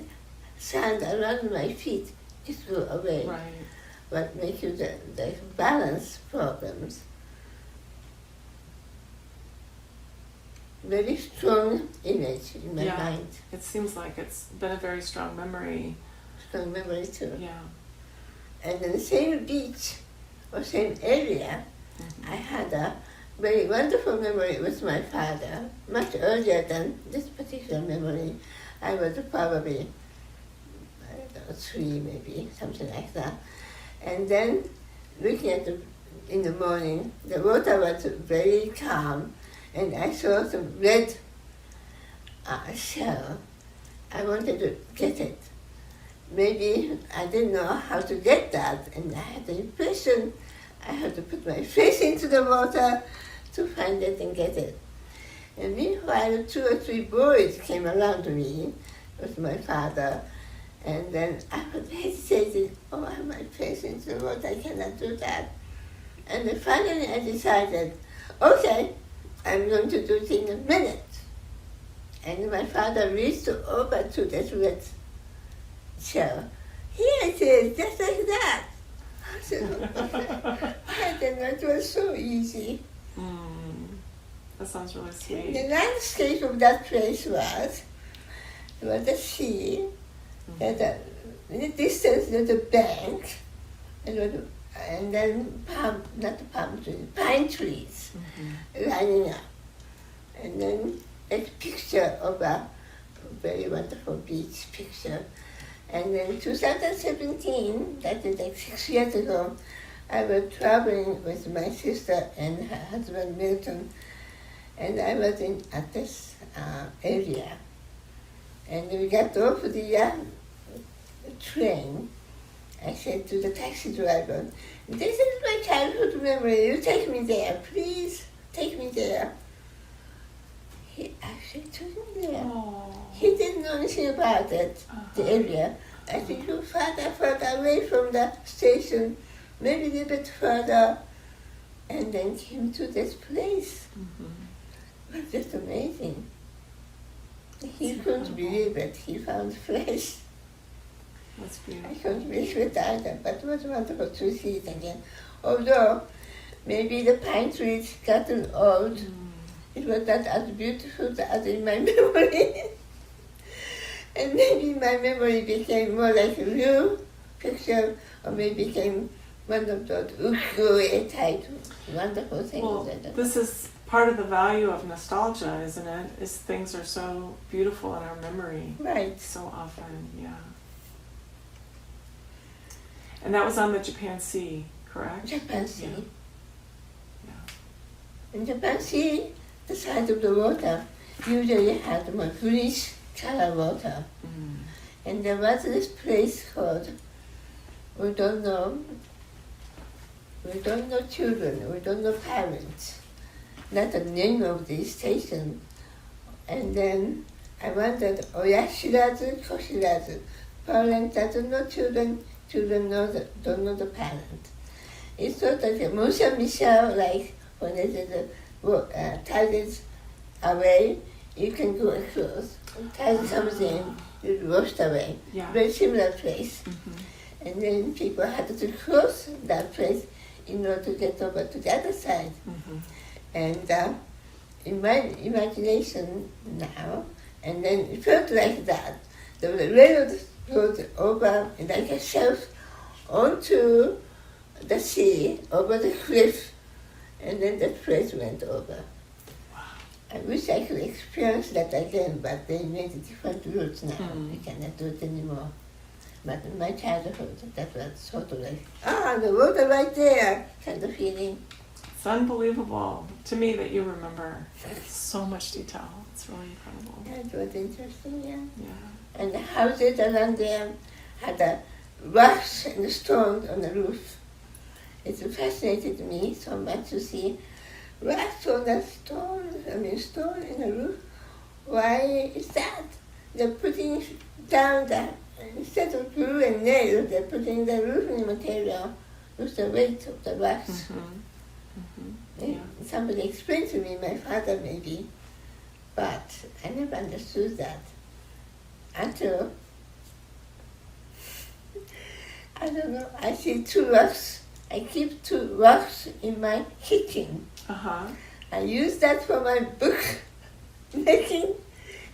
sand around my feet just go away. Right. What makes you the balance problems. Very strong image in my mind. It seems like it's been a very strong memory. Strong memory too. Yeah. And in the same beach or same area, I had a very wonderful memory with my father, much earlier than this particular memory. I was probably, I don't know, 3 maybe, something like that. And then looking at in the morning, the water was very calm, and I saw some red shell. I wanted to get it. Maybe I didn't know how to get that, and I had the impression I had to put my face into the water to find it and get it. And meanwhile, 2 or 3 boys came around me with my father, and then I was hesitating, oh, I have my face into the water, I cannot do that. And then finally I decided, okay, I'm going to do it in a minute. And my father reached over to that red shell. Here it is, just like that. I didn't know, it was so easy. That sounds really sweet. The landscape of that place was the sea, and in the distance there's a bank, and then pine trees lining up. And then a picture of a very wonderful beach picture. And in 2017, that is like 6 years ago, I was traveling with my sister and her husband Milton, and I was at this area. And we got off the train. I said to the taxi driver, this is my childhood memory, you take me there, please, take me there. He actually took me there. Oh. He didn't know anything about it, the area. I think you further away from the station, maybe a little bit further, and then came to this place. It was just amazing. He couldn't believe it. He found flesh. That's I beautiful. couldn't believe it either, but it was wonderful to see it again. Although maybe the pine trees gotten old, it was not as beautiful as in my memory. And maybe my memory became more like a real picture, or maybe became one of those uku type wonderful things. Well, this is part of the value of nostalgia, isn't it? Is things are so beautiful in our memory Right. so often, yeah. And that was on the Japan Sea, correct? Japan Sea. Yeah. In Japan Sea, the side of the water usually had more greenish color water. And there was this place called, we don't know children, we don't know parents, not the name of the station. And then I wondered, oyashirazu, koshirazu. Parent doesn't know children, children don't know the parent. It's sort of like Musha Michelle, like when the tide is away, you can go across. When tide comes in, you washed away. Yeah. Very similar place. And then people had to cross that place in order to get over to the other side. And in my imagination now, and then it felt like that. The railroad goes over like a shelf onto the sea, over the cliff, and then the place went over. I wish I could experience that again, but they made different routes now. I cannot do it anymore. But in my childhood, that was sort of like, the water right there, kind of feeling. It's unbelievable to me that you remember so much detail. It's really incredible. That was interesting, yeah. Yeah. And the houses around there had a rocks and stones on the roof. It fascinated me so much to see rocks on the stone in the roof. Why is that? They're putting down that, instead of glue and nails, they're putting the roofing material with the weight of the rocks. Yeah. Somebody explained to me, my father maybe, but I never understood that until, I don't know, I see 2 rocks. I keep 2 rocks in my kitchen. I use that for my book making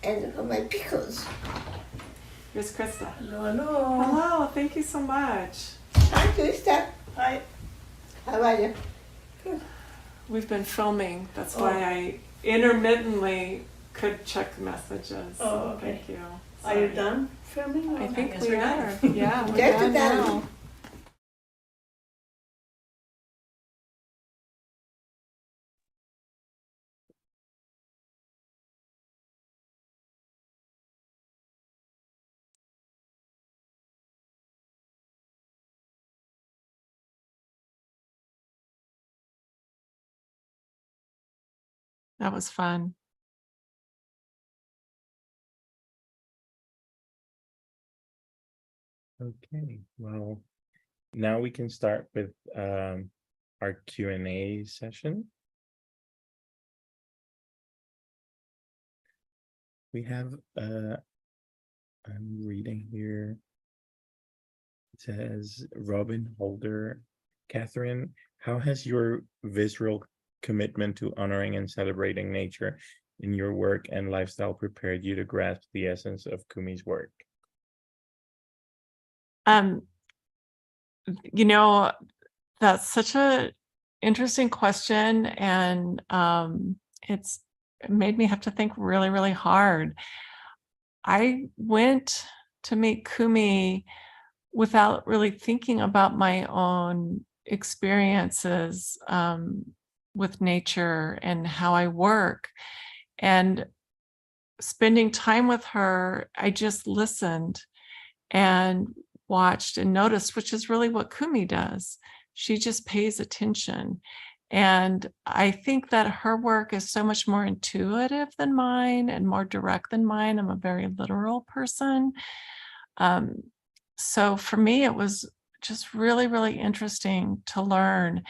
and for my pickles. Here's Krista. Hello. Hello, thank you so much. Hi, Krista. Hi. How are you? We've been filming. That's why I intermittently could check messages. So okay. thank you. Are you done filming? I think guess we we're are. done. Yeah, we're Get done done. now. That was fun. Okay, well, now we can start with our Q&A session. We have, I'm reading here. It says, Robin Holder, Catherine, how has your visceral commitment to honoring and celebrating nature in your work and lifestyle prepared you to grasp the essence of Kumi's work? You know, that's such a interesting question, and it made me have to think really, really hard. I went to meet Kumi without really thinking about my own experiences with nature and how I work. And spending time with her, I just listened and watched and noticed, which is really what Kumi does. She just pays attention. And I think that her work is so much more intuitive than mine and more direct than mine. I'm a very literal person. So for me, it was just really, really interesting to learn.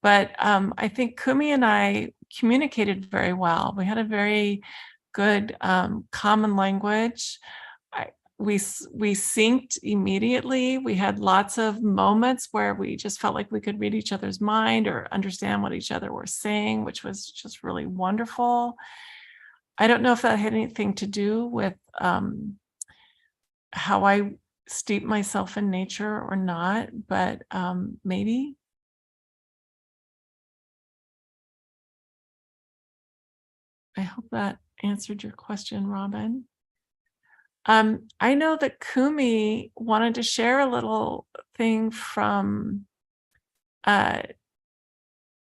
But I think Kumi and I communicated very well. We had a very good common language. We synced immediately. We had lots of moments where we just felt like we could read each other's mind or understand what each other were saying, which was just really wonderful. I don't know if that had anything to do with how I steep myself in nature or not, but maybe. I hope that answered your question, Robin. I know that Kumi wanted to share a little thing from, now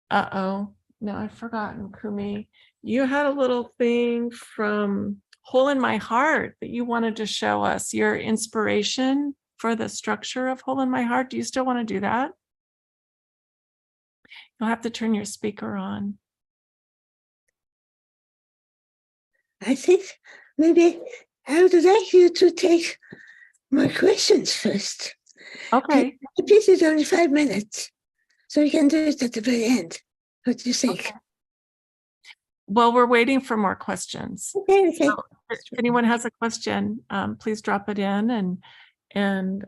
I've forgotten, Kumi. You had a little thing from Hole in My Heart that you wanted to show us, your inspiration for the structure of Hole in My Heart. Do you still want to do that? You'll have to turn your speaker on. I think maybe I would like you to take more questions first. Okay, The piece is only 5 minutes, so we can do it at the very end. What do you think? Okay. Well, we're waiting for more questions. Okay. So if anyone has a question, please drop it in and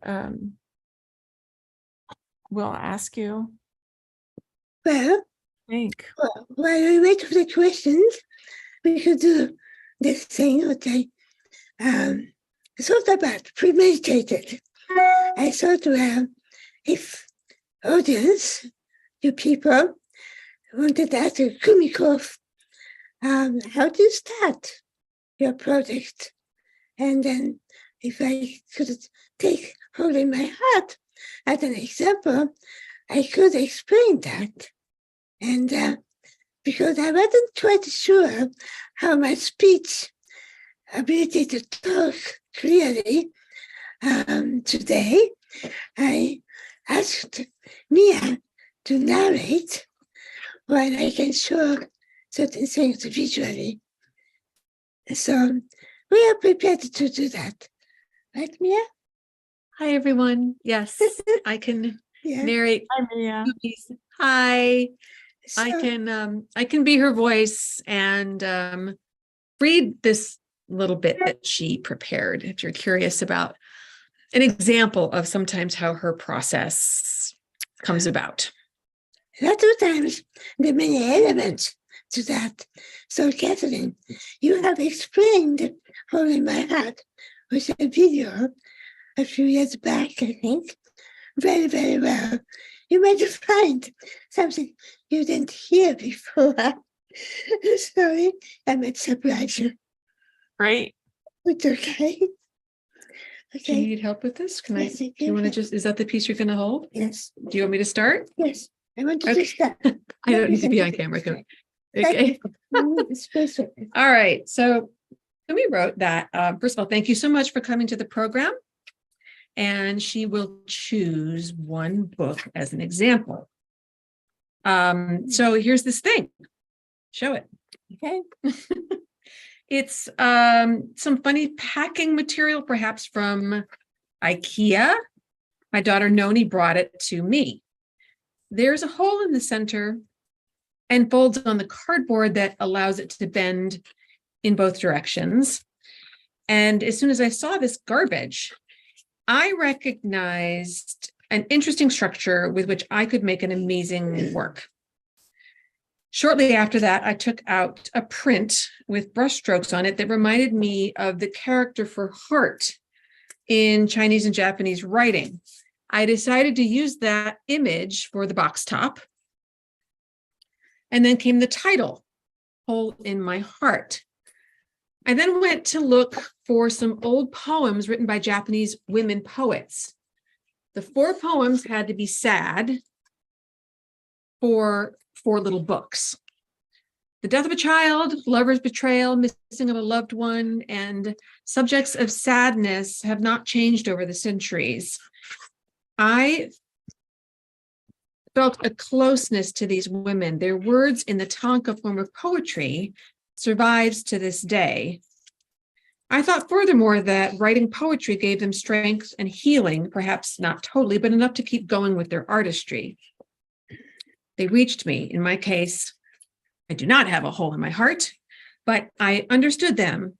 we'll ask you. Well, Think. while we wait for the questions, we could do this thing that I thought about, premeditated. I thought, well, if audience, you people, wanted to ask Kumi Korf, how do you start your project? And then if I could take hold in my heart as an example, I could explain that. And because I wasn't quite sure how my speech ability to talk clearly today, I asked Mia to narrate while I can show certain things visually. So we are prepared to do that. Right, Mia? Hi, everyone. Yes, I can Yeah. narrate. Hi, Mia. Hi, So, I can be her voice and read this little bit that she prepared if you're curious about an example of sometimes how her process comes about. lots of times there are many elements to that. So, Catherine, you have explained Hole in My Heart with a video a few years back, I think, very, very well. You might find something you didn't hear before. Sorry, I might surprise you. Great. It's okay. Do you Okay. need help with this? Can Yes, do I you want to do. just, is that the piece you're going to hold? Yes. Do you want me to start? Yes. I want to Okay. just start. I don't need to be on camera. Okay. Especially. All right. So Kumi wrote that, first of all, thank you so much for coming to the program. And she will choose one book as an example. So here's this thing. Show it. Okay. It's some funny packing material, perhaps from IKEA. My daughter Noni brought it to me. There's a hole in the center and folds on the cardboard that allows it to bend in both directions. And as soon as I saw this garbage, I recognized an interesting structure with which I could make an amazing work. Shortly after that, I took out a print with brushstrokes on it that reminded me of the character for heart in Chinese and Japanese writing. I decided to use that image for the box top. And then came the title, Hole in My Heart. I then went to look for some old poems written by Japanese women poets. The 4 poems had to be sad for 4 little books. The death of a child, lover's betrayal, missing of a loved one, and subjects of sadness have not changed over the centuries. I felt a closeness to these women. Their words in the Tanka form of poetry survives to this day. I thought furthermore that writing poetry gave them strength and healing, perhaps not totally, but enough to keep going with their artistry. They reached me. In my case, I do not have a hole in my heart, but I understood them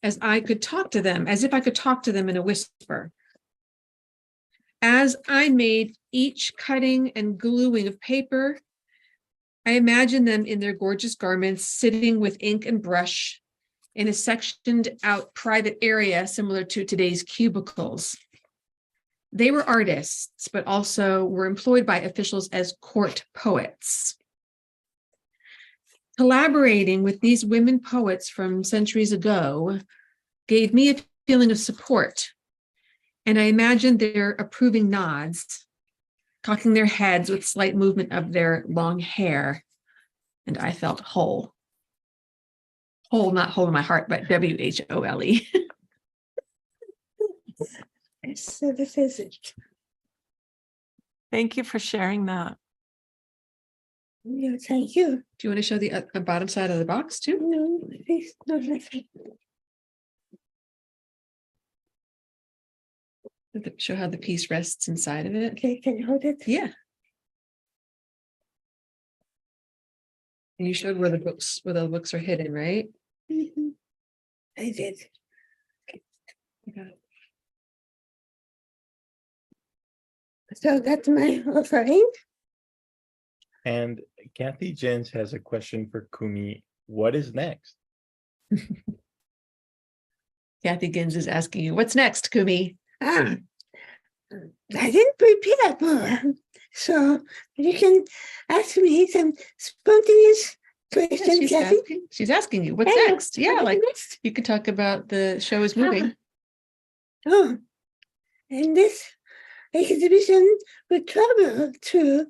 as I could talk to them, as if I could talk to them in a whisper. As I made each cutting and gluing of paper, I imagined them in their gorgeous garments, sitting with ink and brush in a sectioned out private area similar to today's cubicles. They were artists, but also were employed by officials as court poets. Collaborating with these women poets from centuries ago gave me a feeling of support. And I imagined their approving nods, cocking their heads with slight movement of their long hair. And I felt whole. Whole, not hole in my heart, but W-H-O-L-E. So this is it. Thank you for sharing that. Yeah, thank you. Do you want to show the bottom side of the box too? No, please, no, nothing. Show how the piece rests inside of it. Okay, can you hold it? Yeah. And you showed where the books are hidden, right? Mhm. I did. I got it. So that's my offering. And Kathy Jens has a question for Kumi. What is next? Kathy Gins is asking you, what's next, Kumi? I didn't prepare more. So you can ask me some spontaneous Yeah, questions, Kathy. she's asking you, what's Hey, next? Yeah, what's like next? you could talk about the show is moving. Oh, and this exhibition will travel to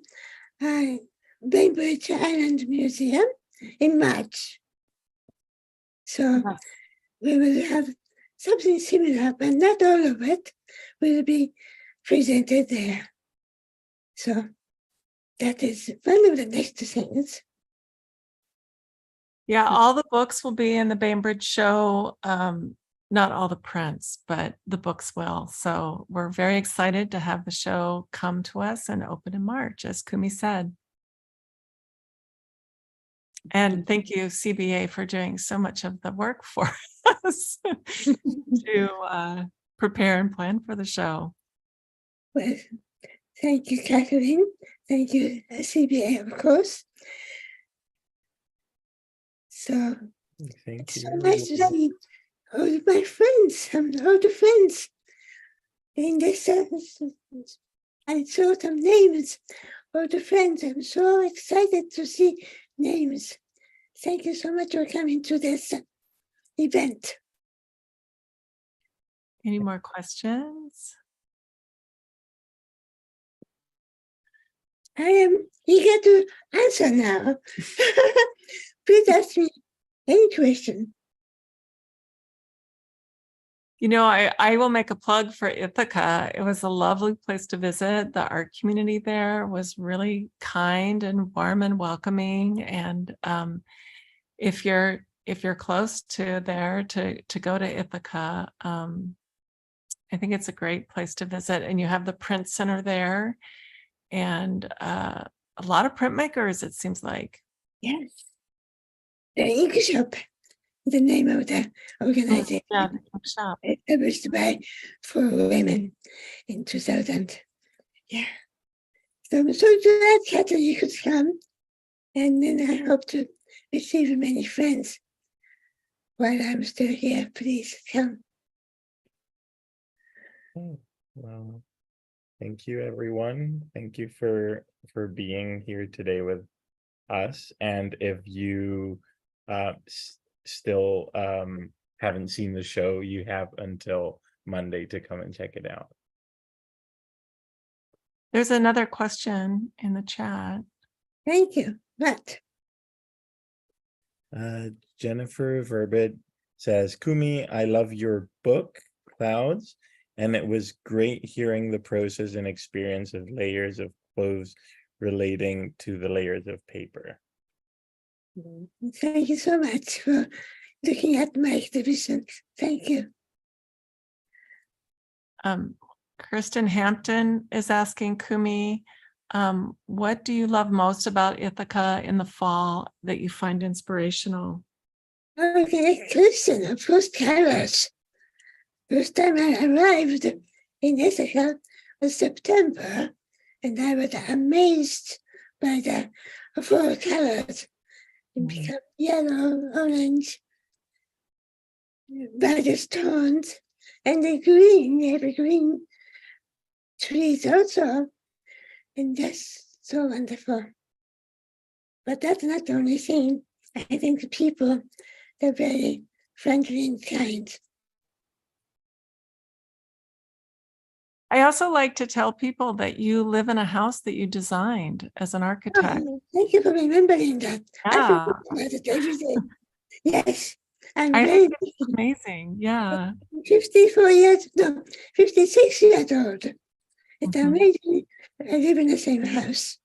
Bainbridge Island Museum in March. So Yes. we will have something similar, but not all of it will be presented there. So that is one of the next things. Yeah, all the books will be in the Bainbridge show. Not all the prints, but the books will. So we're very excited to have the show come to us and open in March, as Kumi said. And thank you, CBA, for doing so much of the work for us to prepare and plan for the show. Well, thank you, Catherine. Thank you, CBA, of course. So Thank it's you. so nice to see all of my friends, all the friends. In this, I saw some names, all the friends. I'm so excited to see names. Thank you so much for coming to this event. Any more questions? I am eager to answer now. Please ask me any question. You know, I will make a plug for Ithaca. It was a lovely place to visit. The art community there was really kind and warm and welcoming. And if you're close to there to go to Ithaca, I think it's a great place to visit. And you have the print center there, and a lot of printmakers, it seems like. Yes. The ink shop, the name of the organization. Yeah, the ink shop. Established by 4 women in 2000. Yeah. So I'm so glad, Catherine, you could come. And then I hope to receive many friends while I'm still here. Please come. Well, thank you, everyone. Thank you for being here today with us. And if you still haven't seen the show, you have until Monday to come and check it out. There's another question in the chat. Thank you. But Jennifer Verbit says, Kumi, I love your book, Clouds, and it was great hearing the process and experience of layers of clothes relating to the layers of paper. thank you so much for looking at my exhibition. Thank you. Kristen Hampton is asking Kumi, what do you love most about Ithaca in the fall that you find inspirational? Okay, Kristen, of course, colors. First time I arrived in Ithaca was September, and I was amazed by the 4 colors. It became yellow, orange, various tones, and the green, evergreen trees also, and that's so wonderful. But that's not the only thing. I think the people, they're very friendly and kind. I also like to tell people that you live in a house that you designed as an architect. Oh, thank you for remembering that. I Yeah. forget about it every day. Yes, I'm I very think it's amazing. Yeah. 54 years, no, 56 years old. It's Mhm. amazing. I live in the same house.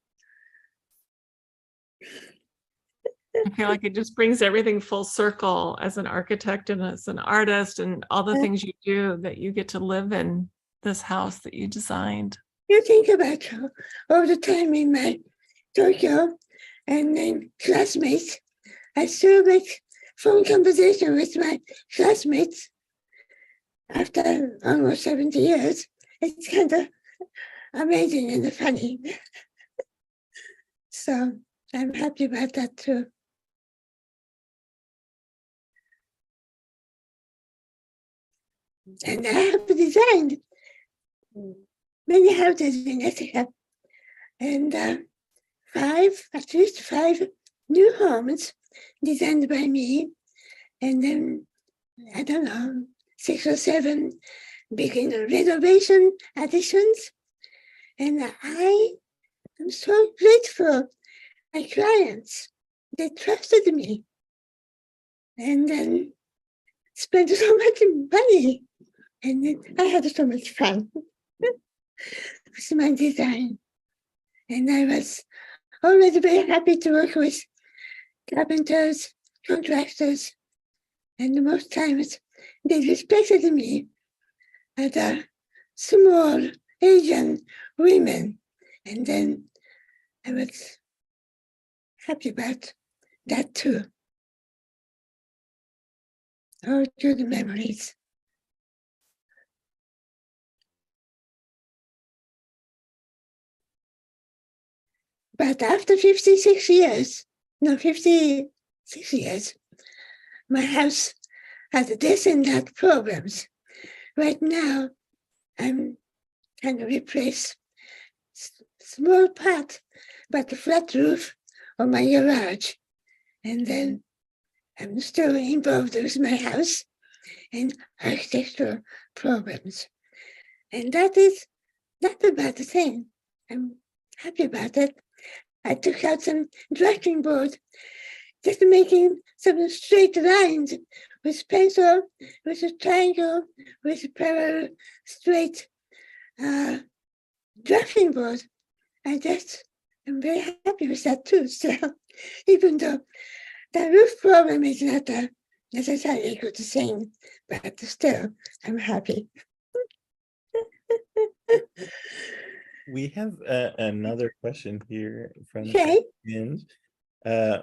I feel like it just brings everything full circle as an architect and as an artist and all the things you do that you get to live in this house that you designed? You think about all the time in my Tokyo and then classmates. I still make phone conversation with my classmates after almost 70 years. It's kind of amazing and funny. So I'm happy about that too. And I have designed many houses in Ithaca, and at least five new homes designed by me, and then, I don't know, 6 or 7 big renovation additions. And I am so grateful. My clients, they trusted me and then spent so much money. And then I had so much fun with my design. And I was always very happy to work with carpenters, contractors, and most times they respected me as a small Asian women. And then I was happy about that too. All good memories. But after 56 years, my house has this and that problems. Right now, I'm trying to replace small part, but a flat roof on my garage. And then I'm still involved with my house and architectural problems. And that is not a bad thing. I'm happy about it. I took out some drafting board, just making some straight lines with pencil, with a triangle, with a parallel straight drafting board. I'm very happy with that too. So even though the roof problem is not necessarily a good thing, but still, I'm happy. We have another question here from Okay. Jens.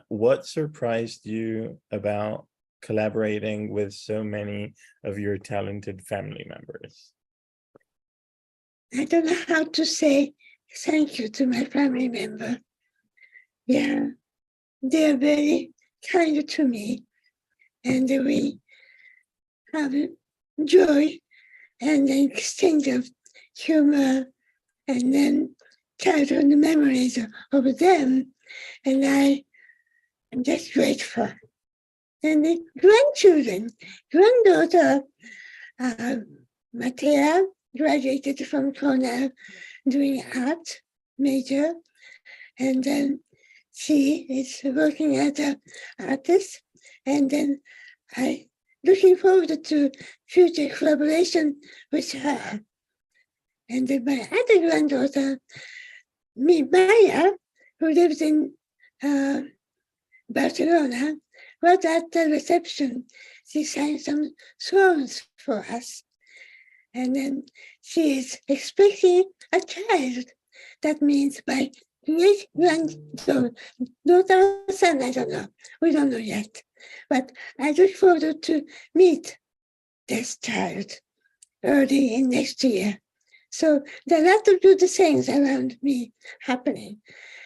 What surprised you about collaborating with so many of your talented family members? I don't know how to say thank you to my family member. Yeah, they're very kind to me, and we have joy and an exchange of humor, and then carry on the memories of them, and I am just grateful. And the grandchildren, granddaughter, Matea, graduated from Cornell doing art major, and then she is working as an artist, and then I looking forward to future collaboration with her. And then my other granddaughter, Maya, who lives in Barcelona, was at the reception. She sang some songs for us. And then she is expecting a child. That means by great granddaughter, daughter or son, I don't know. We don't know yet. But I look forward to meet this child early in next year. So there are a lot of good things around me happening.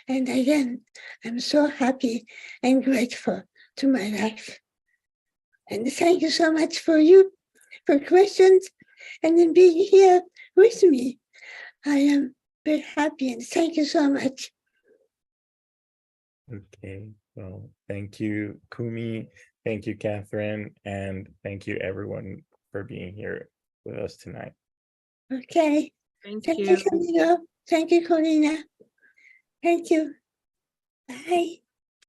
And again, I'm so happy and grateful to my life. And thank you so much for you, for questions, and then being here with me. I am very happy, and thank you so much. Okay, well, thank you, Kumi. Thank you, Catherine. And thank you, everyone, for being here with us tonight. Okay. Thank you, Camilo. Thank you, Corina. Thank you. Bye.